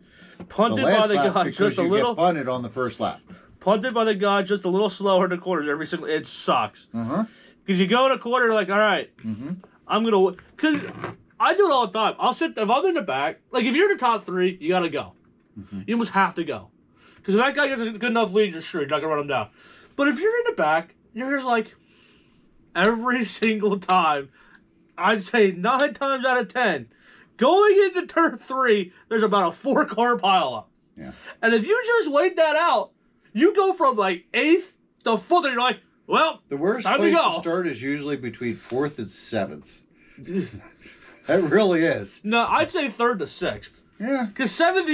punted the last by the lap guy because just a you little. Get punted on the first lap. Punted by the guy just a little slower in the corners every single. It sucks. Because you go in a quarter, like, all right, I'm gonna. Because I do it all the time. I'll sit if I'm in the back. Like if you're in the top 3, you gotta go. You almost have to go. Because if that guy gets a good enough lead, you're screwed. You're not gonna run him down. But if you're in the back, you're just like every single time. I'd say 9 times out of 10, going into turn 3, there's about a 4-car pileup. Yeah. And if you just wait that out, you go from like 8th to 4th, and you're like, well, the worst time place to go. To start is usually between 4th and 7th. It really is. No, I'd say 3rd to 6th. Yeah. Because 7th,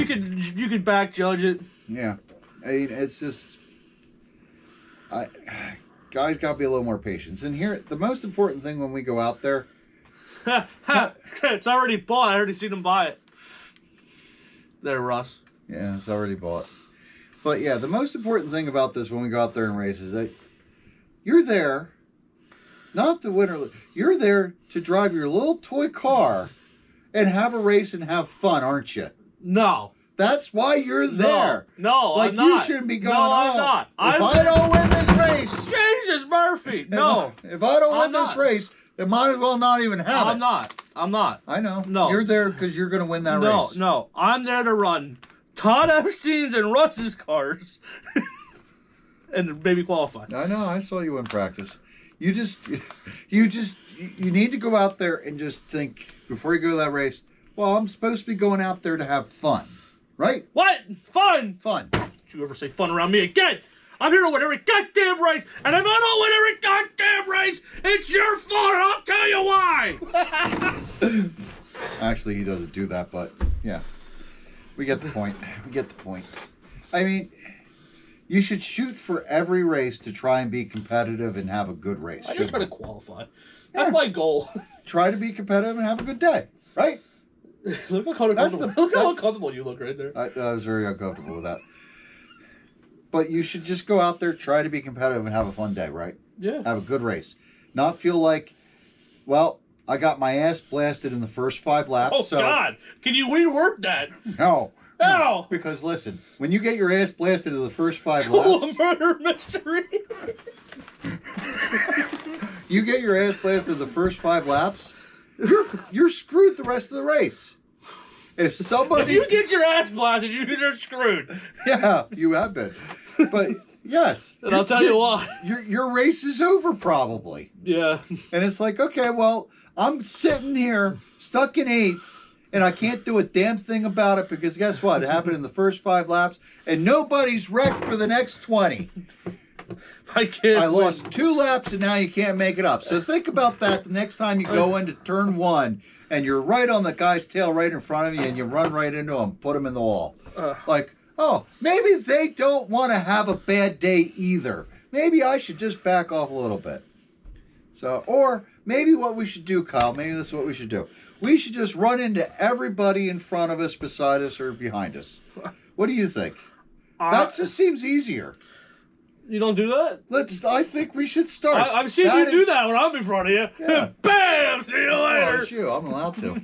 you could back judge it. Yeah. I mean, it's just, guys got to be a little more patient. And here, the most important thing when we go out there. It's already bought. I already seen them buy it. There, Russ. Yeah, it's already bought. But yeah, the most important thing about this when we go out there and race is that you're there Not to win or you're there to drive your little toy car and have a race and have fun, aren't you? No. That's why you're there. No, like I'm not. You shouldn't be going. No, I'm not. If I don't win this race, Jesus Murphy. No. If I don't win I'm this race, it might as well not even have it. I'm not. I know. No. You're there because you're going to win that race. No. I'm there to run Todd Epstein's and Russ's cars, and maybe qualify. I know. I saw you in practice. You need to go out there and just think before you go to that race. Well, I'm supposed to be going out there to have fun, right? What? Fun? Fun. Don't you ever say fun around me again? I'm here to win every goddamn race, and if I don't win every goddamn race, it's your fault, and I'll tell you why! Actually, he doesn't do that, but yeah. We get the point. I mean, you should shoot for every race to try and be competitive and have a good race. I just try to qualify. That's my goal. Try to be competitive and have a good day, right? Look how uncomfortable you look right there. I was very uncomfortable with that. But you should just go out there, try to be competitive, and have a fun day, right? Yeah. Have a good race. Not feel like, well, I got my ass blasted in the first 5 laps. Oh, God. Can you rework that? No. No. Because, listen, when you get your ass blasted in the first 5 Cool laps. murder mystery. You get your ass blasted in the first 5 laps, you're screwed the rest of the race. If you get your ass blasted, you're screwed. Yeah, you have been. But yes. And I'll tell you why. Your race is over probably. Yeah. And it's like, okay, well, I'm sitting here stuck in 8th and I can't do a damn thing about it because guess what? It happened in the first 5 laps and nobody's wrecked for the next 20. I lost 2 laps and now you can't make it up. So think about that the next time you go into turn 1 and you're right on the guy's tail right in front of you and you run right into him, put him in the wall. Like, oh, maybe they don't want to have a bad day either. Maybe I should just back off a little bit. So, or maybe what we should do, Kyle, maybe this is what we should do. We should just run into everybody in front of us, beside us, or behind us. What do you think? That just seems easier. You don't do that? I think we should start. I've seen you do that when I'm in front of you. Yeah. Bam! See you later. Oh, it's you. I'm allowed to.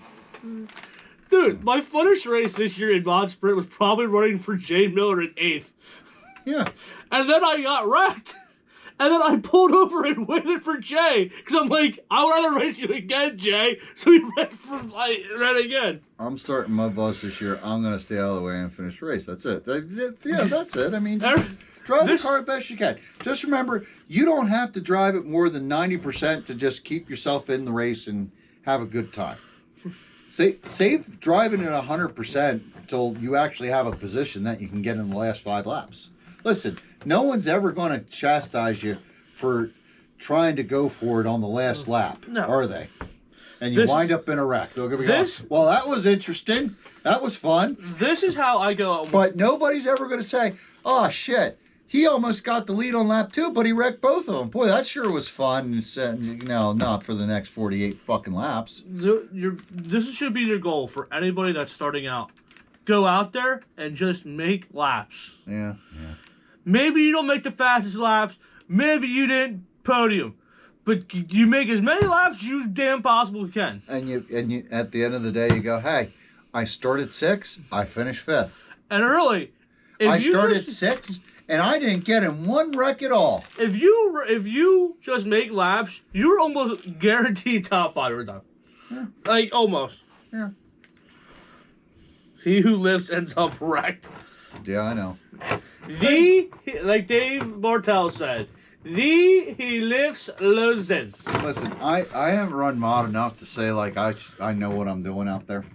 Dude, my funnest race this year in mod sprint was probably running for Jay Miller in 8th. Yeah. And then I got wrecked. And then I pulled over and waited for Jay. Because I'm like, I would rather race you again, Jay. So he ran again. I'm starting my bus this year. I'm going to stay out of the way and finish the race. That's it. That's it. I mean, drive the car as best you can. Just remember, you don't have to drive it more than 90% to just keep yourself in the race and have a good time. Save driving it 100% until you actually have a position that you can get in the last 5 laps. Listen, no one's ever going to chastise you for trying to go for it on the last lap, are they? And you wind up in a wreck. They'll be going, well, that was interesting. That was fun. This is how I go. But nobody's ever going to say, oh, shit, he almost got the lead on lap 2, but he wrecked both of them. Boy, that sure was fun. No, not for the next 48 fucking laps. This should be your goal for anybody that's starting out. Go out there and just make laps. Yeah. Maybe you don't make the fastest laps. Maybe you didn't podium. But you make as many laps as you damn possibly can. And you at the end of the day, you go, hey, I started 6th, I finished 5th. And really, I started 6th, and I didn't get in one wreck at all. If you just make laps, you're almost guaranteed top 5 every time. Yeah. Like, almost. Yeah. He who lives ends up wrecked. Yeah, I know. Like Dave Martell said, he lives loses. Listen, I haven't run mod enough to say, like, I know what I'm doing out there.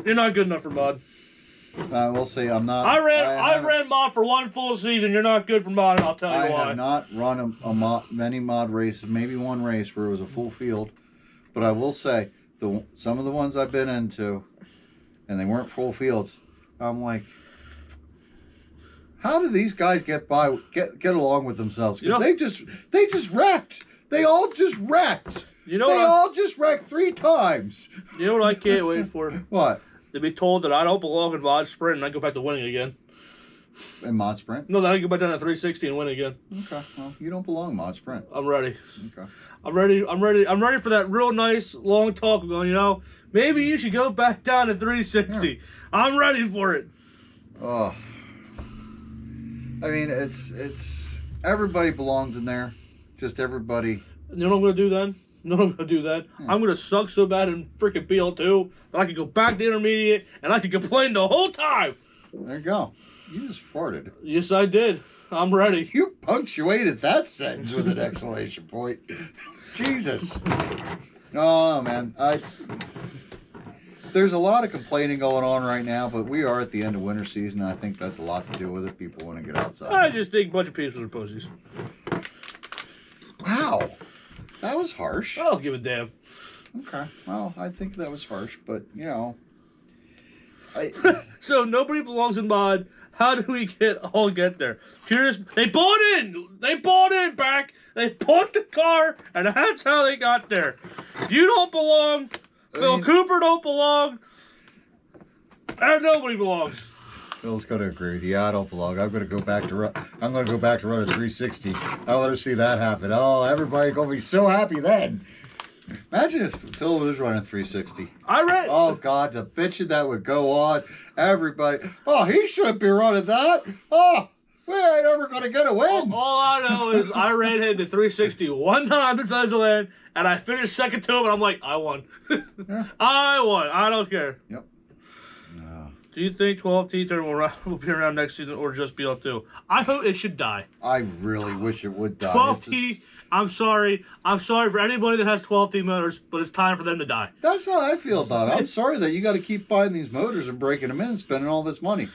You're not good enough for mod. We'll see. I'm not. I ran mod for 1 full season. You're not good for mod, and I'll tell you why. I have not run many mod races, maybe one race where it was a full field. But I will say, some of the ones I've been into, and they weren't full fields, I'm like, how do these guys get along with themselves? Because they just wrecked. They all just wrecked. They all just wrecked 3 times. You know what I can't wait for? What? To be told that I don't belong in mod sprint and I go back to winning again. in Mod Sprint? No, then I can go back down to 360 and win again. Okay. Well, you don't belong Mod Sprint. I'm ready. Okay. I'm ready for that real nice long talk going, maybe you should go back down to 360. Yeah. I'm ready for it. Oh. I mean, it's everybody belongs in there. Just everybody. You know what I'm going to do then? I'm going to do that. Yeah. I'm going to suck so bad in freaking BL2 that I could go back to intermediate and I could complain the whole time. There you go. You just farted. Yes, I did. I'm ready. You punctuated that sentence with an exclamation point. Jesus. No, man. There's a lot of complaining going on right now, but we are at the end of winter season. And I think that's a lot to do with it. People want to get outside. I just think a bunch of people are pussies. Wow. That was harsh. I don't give a damn. Okay. Well, I think that was harsh, but, So nobody belongs in mod. How do we all get there? Curious. They bought in. They bought in back. They bought the car, and that's how they got there. You don't belong. Phil Cooper don't belong. And nobody belongs. Phil's going to agree with you. I don't belong. I'm going to go back to run a 360. I want to see that happen. Oh, everybody going to be so happy then. Imagine if Phil was running 360. Oh, God, the bitching that would go on. Everybody. Oh, he shouldn't be running that. Oh, we ain't ever going to get a win. All I know is I ran into 360 one time in Pheasantland, and I finished second to him, and I'm like, I won. Yeah. I won. I don't care. Yep. Do you think 12T turn will be around next season or just BL2? I hope it should die. I really wish it would die. 12T, I'm sorry. I'm sorry for anybody that has 12T motors, but it's time for them to die. That's how I feel about it. I'm sorry that you got to keep buying these motors and breaking them in and spending all this money.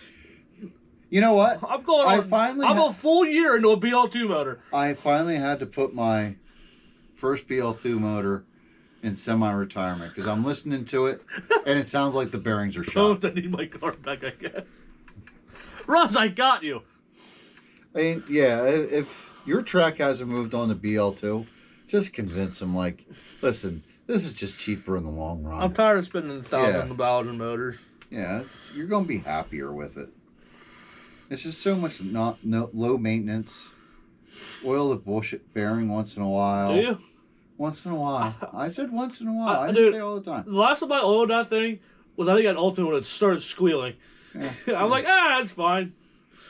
You know what? I'm a full year into a BL2 motor. I finally had to put my first BL2 motor in semi-retirement because I'm listening to it and it sounds like the bearings are shot. I need my car back, I guess. Russ, I got you. I mean, yeah, if your track hasn't moved on to BL2, just convince them, like, listen, this is just cheaper in the long run. I'm tired of spending $1,000 on motors. Yeah, you're going to be happier with it. It's just so much low maintenance. Oil the bullshit bearing once in a while. Do you? Once in a while. I said once in a while. I didn't say all the time. The last time I oiled that thing was, I think, at Ultimate when it started squealing. Yeah. I'm like, that's fine.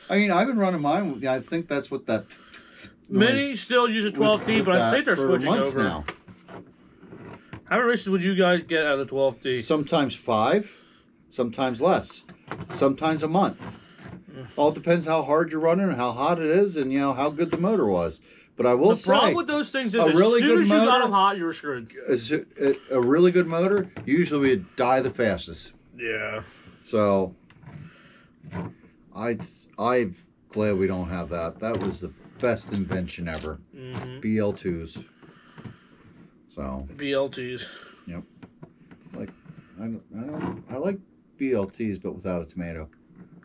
I mean, I've been running mine. I think that's what that... Mini still uses 12T, but I think they're switching over. Now. How many races would you guys get out of the 12T? Sometimes 5, sometimes less, sometimes a month. All depends how hard you're running and how hot it is and, how good the motor was. But I will say... The problem with those things is as soon as you got them hot, you were screwed. A really good motor usually would die the fastest. Yeah. So, I'm glad we don't have that. That was the best invention ever. Mm-hmm. BL2s. So. BLTs. Yep. I like BLTs, but without a tomato.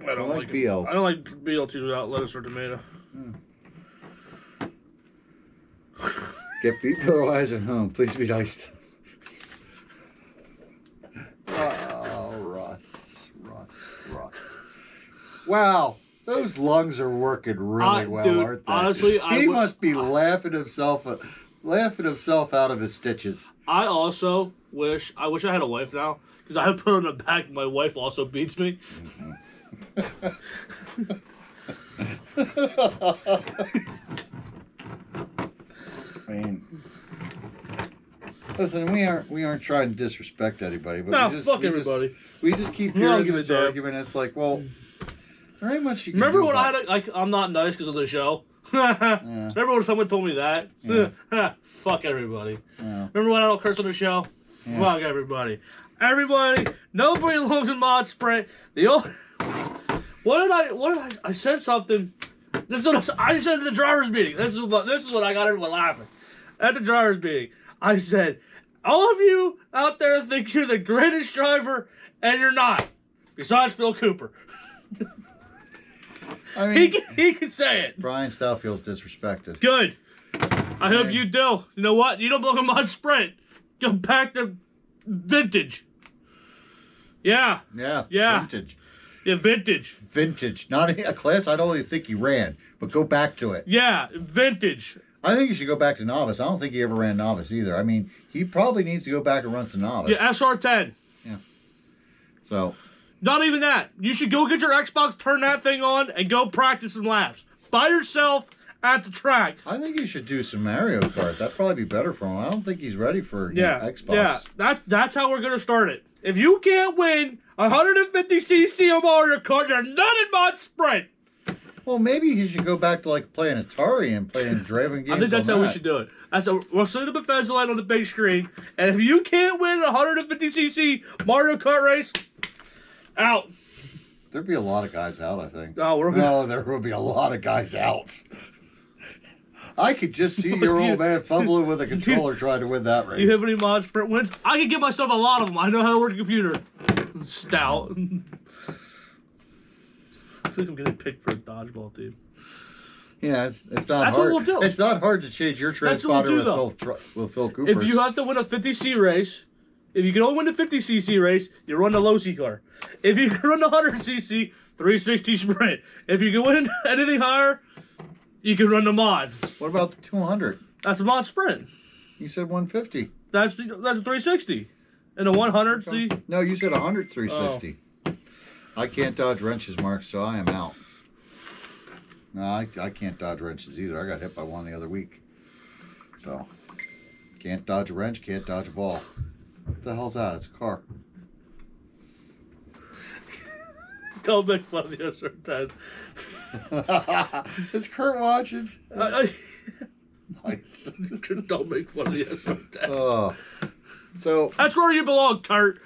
I don't like BLs. I don't like BLTs without lettuce or tomato. Get beat otherwise at home. Please be nice. Oh, Russ. Wow, those lungs are working really well, dude, aren't they? Honestly, he must be laughing himself out of his stitches. I also wish I had a wife now because I put her in the back. And my wife also beats me. I mean, listen, we aren't trying to disrespect anybody, but everybody. We just keep hearing this argument. It's like, well, there ain't much you can Remember do when I had I'm not nice because of the show? Yeah. Remember when someone told me that? Yeah. Fuck everybody. Yeah. Remember when I don't curse on the show? Yeah. Fuck everybody. Everybody, nobody belongs in Mod Sprint. I said something. This is what I said at the driver's meeting. This is what I got everyone laughing. At the driver's meeting, I said, all of you out there think you're the greatest driver, and you're not. Besides Phil Cooper. I mean, he can say it. Brian Stout feels disrespected. Good. I hope you do. You know what? You don't belong in Mod Sprint. Go back to vintage. Yeah. Yeah. Vintage. Yeah, vintage. Vintage. Not a class I don't even think he ran, but go back to it. Yeah, vintage. I think you should go back to novice. I don't think he ever ran novice either. I mean, he probably needs to go back and run some novice. Yeah, SR10. Yeah. So. Not even that. You should go get your Xbox, turn that thing on, and go practice some laps. By yourself at the track. I think you should do some Mario Kart. That'd probably be better for him. I don't think he's ready for Xbox. Yeah, that's how we're going to start it. If you can't win 150cc of Mario Kart, you're not in Mod Sprint. Well, maybe he should go back to like playing Atari and playing driving games. I think that's how we should do it. We'll sit up at Bethesda Land on the big screen, and if you can't win a 150cc Mario Kart race, out. There'd be a lot of guys out, I think. No, there will be a lot of guys out. I could just see your old man fumbling with a controller trying to win that race. You have any Mod Sprint wins? I can get myself a lot of them. I know how to work a computer. Stout. I think I'm getting picked for a dodgeball team. Yeah, it's not That's hard. what we'll do. It's not hard to change your transponder with Phil Cooper. If you have to win a 50C race, if you can only win a 50cc race, you run the low C car. If you can run the 100cc, 360 sprint. If you can win anything higher, you can run the mod. What about the 200? That's a mod sprint. You said 150. That's a 360. And a 100, see? No, you said 100 360. Oh. I can't dodge wrenches, Mark, so I am out. No, I can't dodge wrenches either. I got hit by one the other week. So, can't dodge a wrench, can't dodge a ball. What the hell's that? It's a car. Don't make fun of the SR10. Is Kurt watching? Nice. Don't make fun of the SR10. So that's where you belong, Kurt.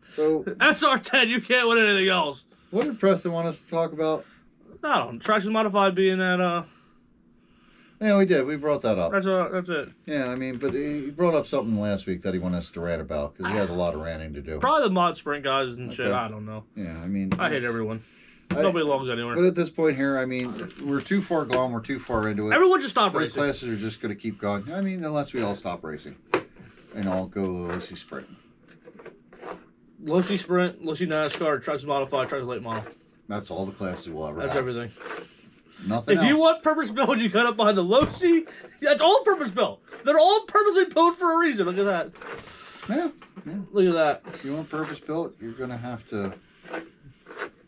So SR10, you can't win anything else. What did Preston want us to talk about? I don't know. Traction Modified being that, Yeah, we did. We brought that up. That's it. Yeah, I mean, but he brought up something last week that he wanted us to rant about because he has a lot of ranting to do. Probably the mod sprint guys and shit. I don't know. Yeah, I mean, I hate everyone. Nobody belongs anywhere. But at this point here, I mean, we're too far gone. We're too far into it. Everyone just stop Those racing. classes are just going to keep going. I mean, unless we all stop racing and all go low-C sprint. Low-C sprint, low-C NASCAR, Traction Modified, Traction Late Model. That's all the classes we'll ever have. That's everything. Nothing else. If you want purpose build, you got to buy the low-C. That's all purpose built. They're all purposely built for a reason. Look at that. Yeah. Look at that. If you want purpose built, you're going to have to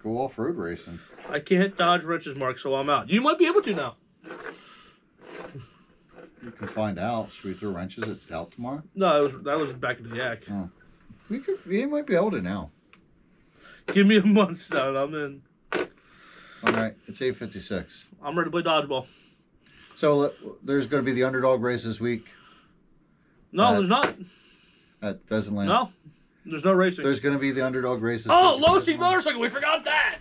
go off-road racing. I can't dodge wrenches, Mark, so I'm out. You might be able to now. You can find out. Should we throw wrenches at Scout tomorrow? No, that was back in the yak. Oh. We might be able to now. Give me a month, Stout. I'm in. All right. It's 8:56. I'm ready to play dodgeball. So there's going to be the underdog race this week. No, there's not. At Pheasant Land. No, there's no racing. There's going to be the underdog race. Oh, low-C motorcycle. We forgot that.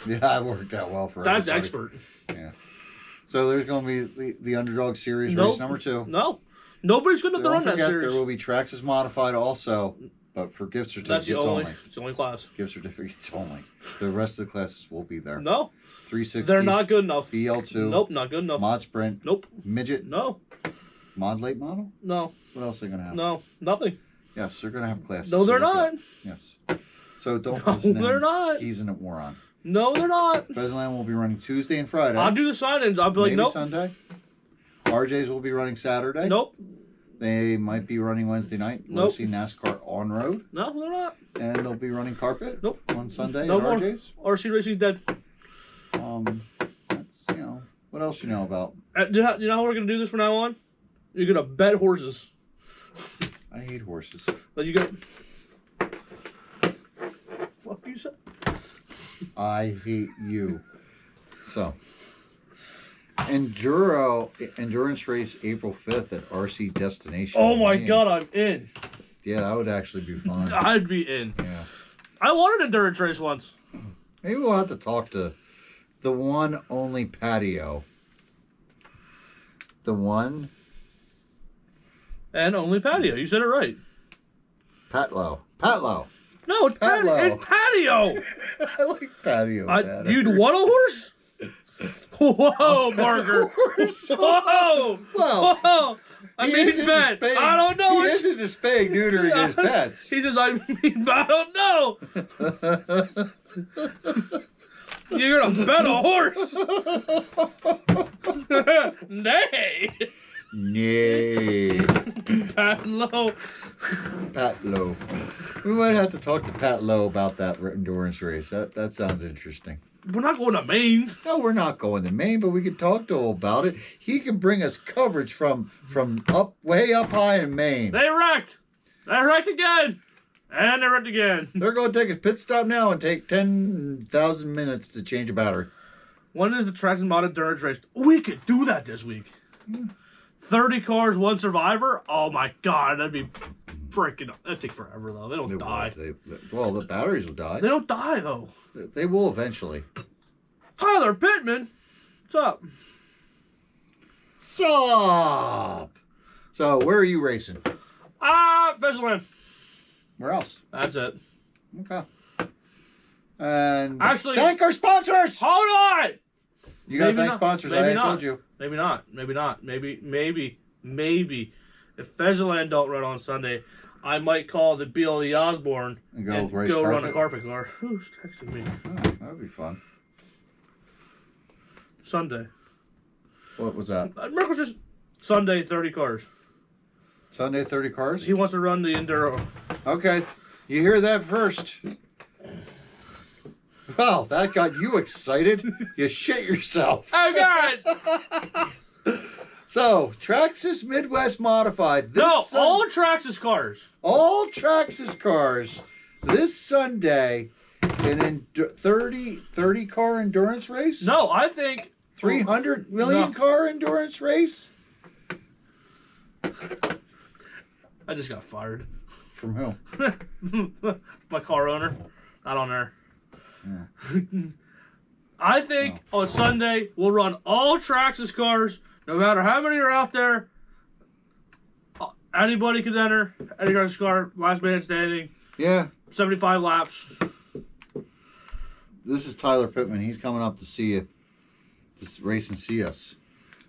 Yeah, it worked out well for us. That's expert. Yeah. So there's going to be the underdog series race number 2. No. Nobody's going to run that series. There will be Traxxas Modified also, but for gift certificates only. It's the only class. Gift certificates only. The rest of the classes will be there. No. 360. They're not good enough. BL2. Nope, not good enough. Mod Sprint. Nope. Midget. No. Mod Late Model? No. What else are they going to have? No, nothing. Yes, they're going to have classes. No, they're not. Yes. So don't No, listen to they're him. not. He's an moron. No, they're not. Pheasant Land will be running Tuesday and Friday. I'll do the sign-ins. I'll be like, Maybe nope. Sunday. RJ's will be running Saturday. Nope. They might be running Wednesday night. Nope. We'll see NASCAR on road. No, they're not. And they'll be running carpet. Nope. On Sunday No at more. RJ's. RC Racing's dead. That's, what else you know about? You know how we're going to do this from now on? You're going to bet horses. I hate horses. But you go. Fuck you, said. I hate you. So, endurance race April 5th at RC Destination. Oh my God, I'm in. Yeah, that would actually be fun. I'd be in. Yeah. I wanted an endurance race once. Maybe we'll have to talk to the one only patio. The one And only patio. You said it right. Patlo. Patlo. No, it's patio. It's patio. I like patio better. You'd want a horse? Whoa, Marker. Whoa. Well, Whoa. I mean bet. I don't know. He isn't just spaying neutering his pets. He says, I mean, I don't know. You're gonna bet a horse. Nay. Nay. Pat Lowe. Pat Lowe. We might have to talk to Pat Lowe about that endurance race. That sounds interesting. We're not going to Maine. No, we're not going to Maine, but we can talk to him about it. He can bring us coverage from way up high in Maine. They wrecked. They wrecked again. And they wrecked again. They're going to take a pit stop now and take 10,000 minutes to change a battery. When is the Tracks and Mod Endurance race? We could do that this week. 30 cars, 1 survivor? Oh my god, that'd be freaking... That'd take forever though. They don't die. Well, the batteries will die. They don't die though. They will eventually. Tyler Pittman, what's up? Sup? So, where are you racing? Fisherland. Where else? That's it. Okay. And actually, thank our sponsors! Hold on! You gotta thank sponsors, I told you. Maybe not. Maybe. If Fisherland don't run on Sunday, I might call the BLE Osborne and go run a carpet car. Who's texting me? Oh, that would be fun. Sunday. What was that? Merkel's just Sunday 30 cars. Sunday 30 cars? He wants to run the Enduro. Okay, you hear that first. Well, that got you excited. You shit yourself. Oh, God! So, Traxxas Midwest Modified. All Traxxas cars. All Traxxas cars this Sunday in 30 car endurance race? No, I think 300 million car endurance race? I just got fired. From who? My car owner. Not on there. Yeah. I think on Sunday we'll run all Traxxas cars, no matter how many are out there. Anybody can enter. Any Traxxas car, last man standing. Yeah. 75 laps. This is Tyler Pittman. He's coming up to see you, to race and see us.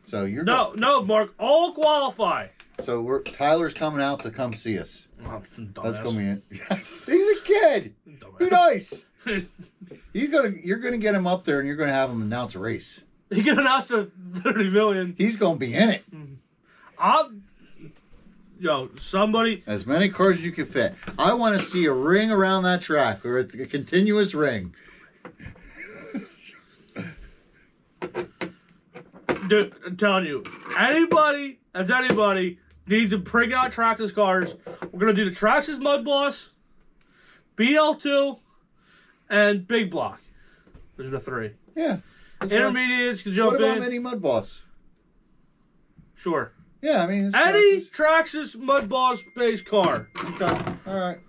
So you're no, Mark. All qualify. So Tyler's coming out to come see us. Oh, That's gonna be it. He's a kid. Be nice. You're gonna get him up there and you're gonna have him announce a race. He can announce the 30 million. He's gonna be in it. Somebody. As many cars as you can fit. I want to see a ring around that track, or it's a continuous ring. Dude, I'm telling you, anybody needs to bring out Traxxas cars. We're gonna do the Traxxas Mud Boss, BL2, and Big Block. Those are the 3. Yeah. Intermediates can jump in. What about Mini Mud Boss? Sure. Yeah, I mean, any Traxxas Mud Boss based car. Okay. All right.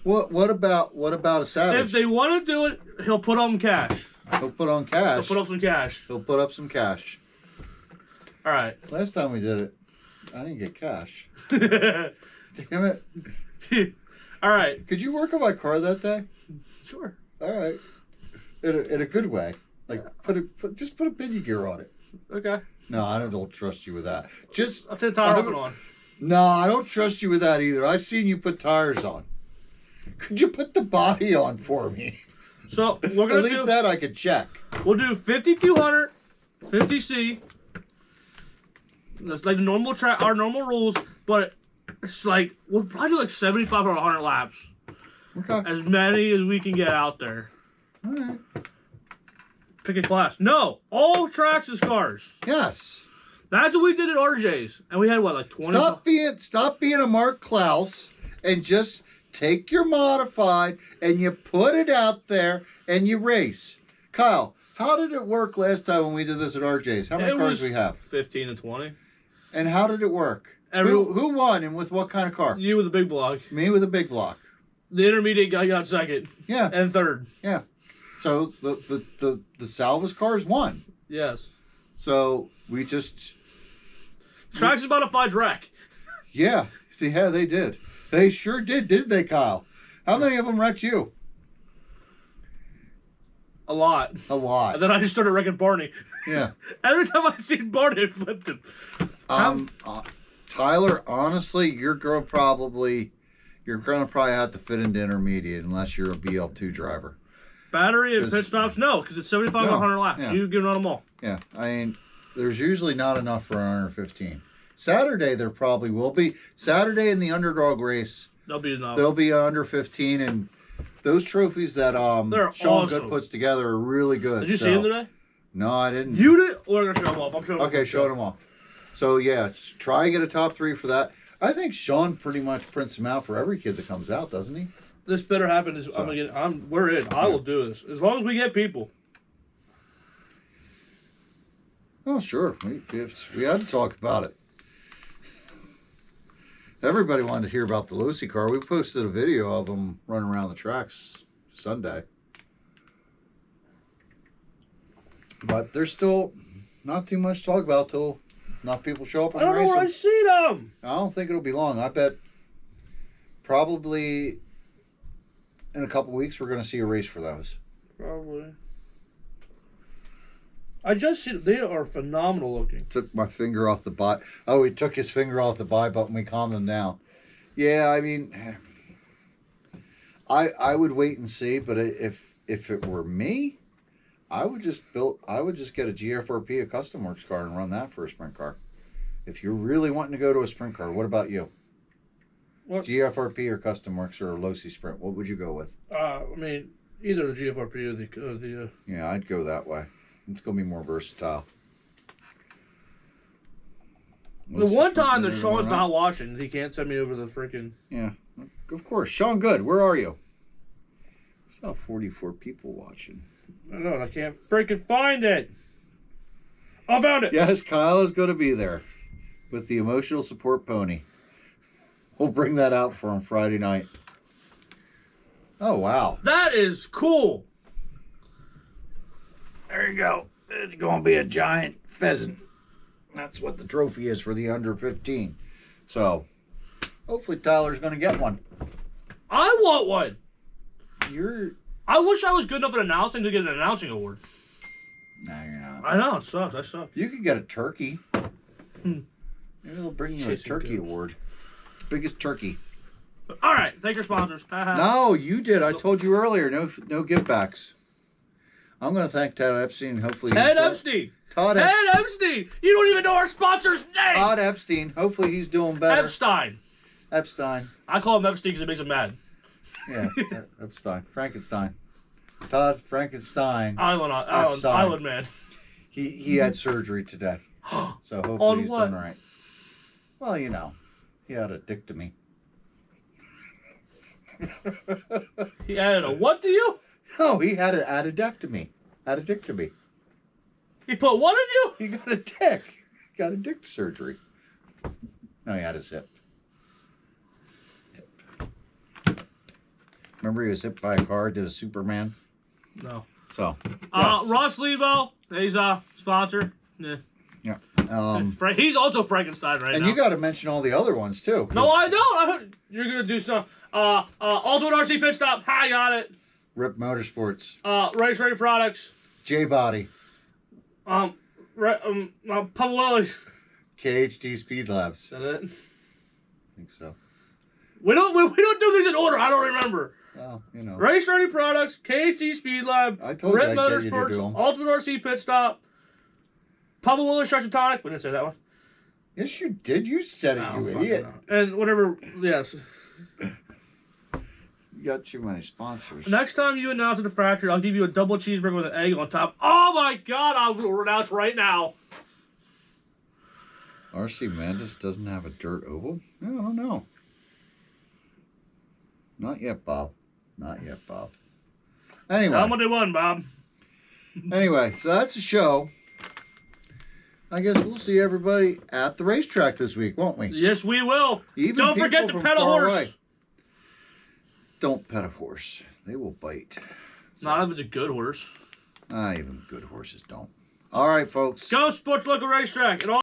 What about a Savage? If they want to do it, he'll put on cash. He'll put on cash. He'll put up some cash. He'll put up some cash. All right. Last time we did it, I didn't get cash. Damn it. All right. Could you work on my car that day? Sure. All right. In a good way. Like, just put a pinion gear on it. Okay. No, I don't trust you with that. I'll take the tire off and on. No, I don't trust you with that either. I've seen you put tires on. Could you put the body on for me? So we're gonna at least that I could check. We'll do 5200, 50C. That's like the normal our normal rules, but it's like we'll probably do like 75 or 100 laps. Okay. As many as we can get out there. All right. Pick a class. No, all Traxxas cars. Yes. That's what we did at RJ's, and we had what, like 20. Stop being a Mark Klaus and just take your modified and you put it out there and you race. Kyle, how did it work last time when we did this at RJ's? How many cars we have? 15 and 20. And how did it work? Who won and with what kind of car? You with a big block. Me with a big block. The intermediate guy got second. Yeah. And third. Yeah. So the Salvas cars won. Yes. So we just Traxxas modified wreck. Yeah, they did. They sure did they, Kyle? How many of them wrecked you? A lot. A lot. And then I just started wrecking Barney. Yeah. Every time I seen Barney, I flipped him. Tyler, honestly, you're gonna probably have to fit into intermediate unless you're a BL2 driver. Battery and pit stops, no, because it's 75 to 100 laps. Yeah. You can run them all. Yeah, I mean, there's usually not enough for an under 15. Saturday there probably will be. Saturday in the underdog race, There'll be enough. there'll be under 15, and those trophies that They're Sean awesome. Good puts together are really good. Did you see them today? No, I didn't. You did? We're going to show them off. I'm showing them Okay, show them off. So, yeah, try and get a top 3 for that. I think Sean pretty much prints them out for every kid that comes out, doesn't he? This better happen. We're in. I will do this. As long as we get people. Oh, sure. We had to talk about it. Everybody wanted to hear about the Lucy car. We posted a video of them running around the tracks Sunday. But there's still not too much to talk about till enough people show up and I don't know race where them. I see them. I don't think it'll be long. I bet probably in a couple weeks we're going to see a race for those. Probably. I just see they are phenomenal looking. Took my finger off the buy. Oh, he took his finger off the buy button. We calmed him down. Yeah, I mean, I would wait and see. But if it were me, I would just get a GFRP, a Custom Works car, and run that for a sprint car. If you're really wanting to go to a sprint car, what about you? What? GFRP or Custom Works or a Losi Sprint? What would you go with? I mean, either the GFRP or the. Yeah, I'd go that way. It's going to be more versatile. The one time that Sean's not watching, he can't send me over the freaking. Yeah, of course. Sean Good, where are you? Still 44 people watching. I know, and I can't freaking find it. I found it. Yes, Kyle is going to be there with the emotional support pony. We'll bring that out for him Friday night. Oh, wow. That is cool. There you go. It's going to be a giant pheasant. That's what the trophy is for the under 15. So, hopefully Tyler's going to get one. I want one. I wish I was good enough at announcing to get an announcing award. No, you're not. I know, it sucks. I suck. You could get a turkey. Maybe they'll bring you a Chasing turkey goats. award. The biggest turkey. All right, thank your sponsors. No, you did. I told you earlier. No give backs. I'm going to thank Ted Epstein. Hopefully, Ted Epstein. Todd Ted Epstein. You don't even know our sponsor's name. Todd Epstein. Hopefully, he's doing better. Epstein. Epstein. I call him Epstein because it makes him mad. Yeah, Epstein. Frankenstein. Todd Frankenstein. Island man. He had surgery today, so hopefully On he's what? done all right. Well, you know, he had a dictomy. He added a what to you? No, he had an addictomy. Addictomy. He put what in you? He got a dick. He got a dick surgery. No, he had a zip. Remember he was hit by a car, did a Superman? No. So, yes. Ross Lebo, he's a sponsor. Yeah. Yeah. He's also Frankenstein right now. And you got to mention all the other ones, too. No, I don't. You're going to do some. Ultimate RC Pit Stop. I got it. Rip Motorsports. Race Ready Products. J-Body. Papa Willie's. KHD Speed Labs. Is that it? I think so. We don't do these in order. I don't remember. Well, you know. Race Ready Products, KHD Speed Lab, I told you Rip I'd get you to do Motorsports, 'em. Ultimate RC Pit Stop, Papa Willie's Stretch and Tonic. We didn't say that one. Yes, you did. You said it, you fuck idiot. no. And whatever, yes. You got too many sponsors. Next time you announce at the factory, I'll give you a double cheeseburger with an egg on top. Oh my God, I will announce right now. RC Mandis doesn't have a dirt oval? I don't know. Not yet, Bob. Not yet, Bob. Anyway. I'm gonna do one, Bob. Anyway, so that's the show. I guess we'll see everybody at the racetrack this week, won't we? Yes, we will. Even Don't people forget to from pet a far horse. away. Don't pet a horse. They will bite. So, Not if it's a good horse. even good horses don't. All right, folks. Go Sports Local Racetrack. And all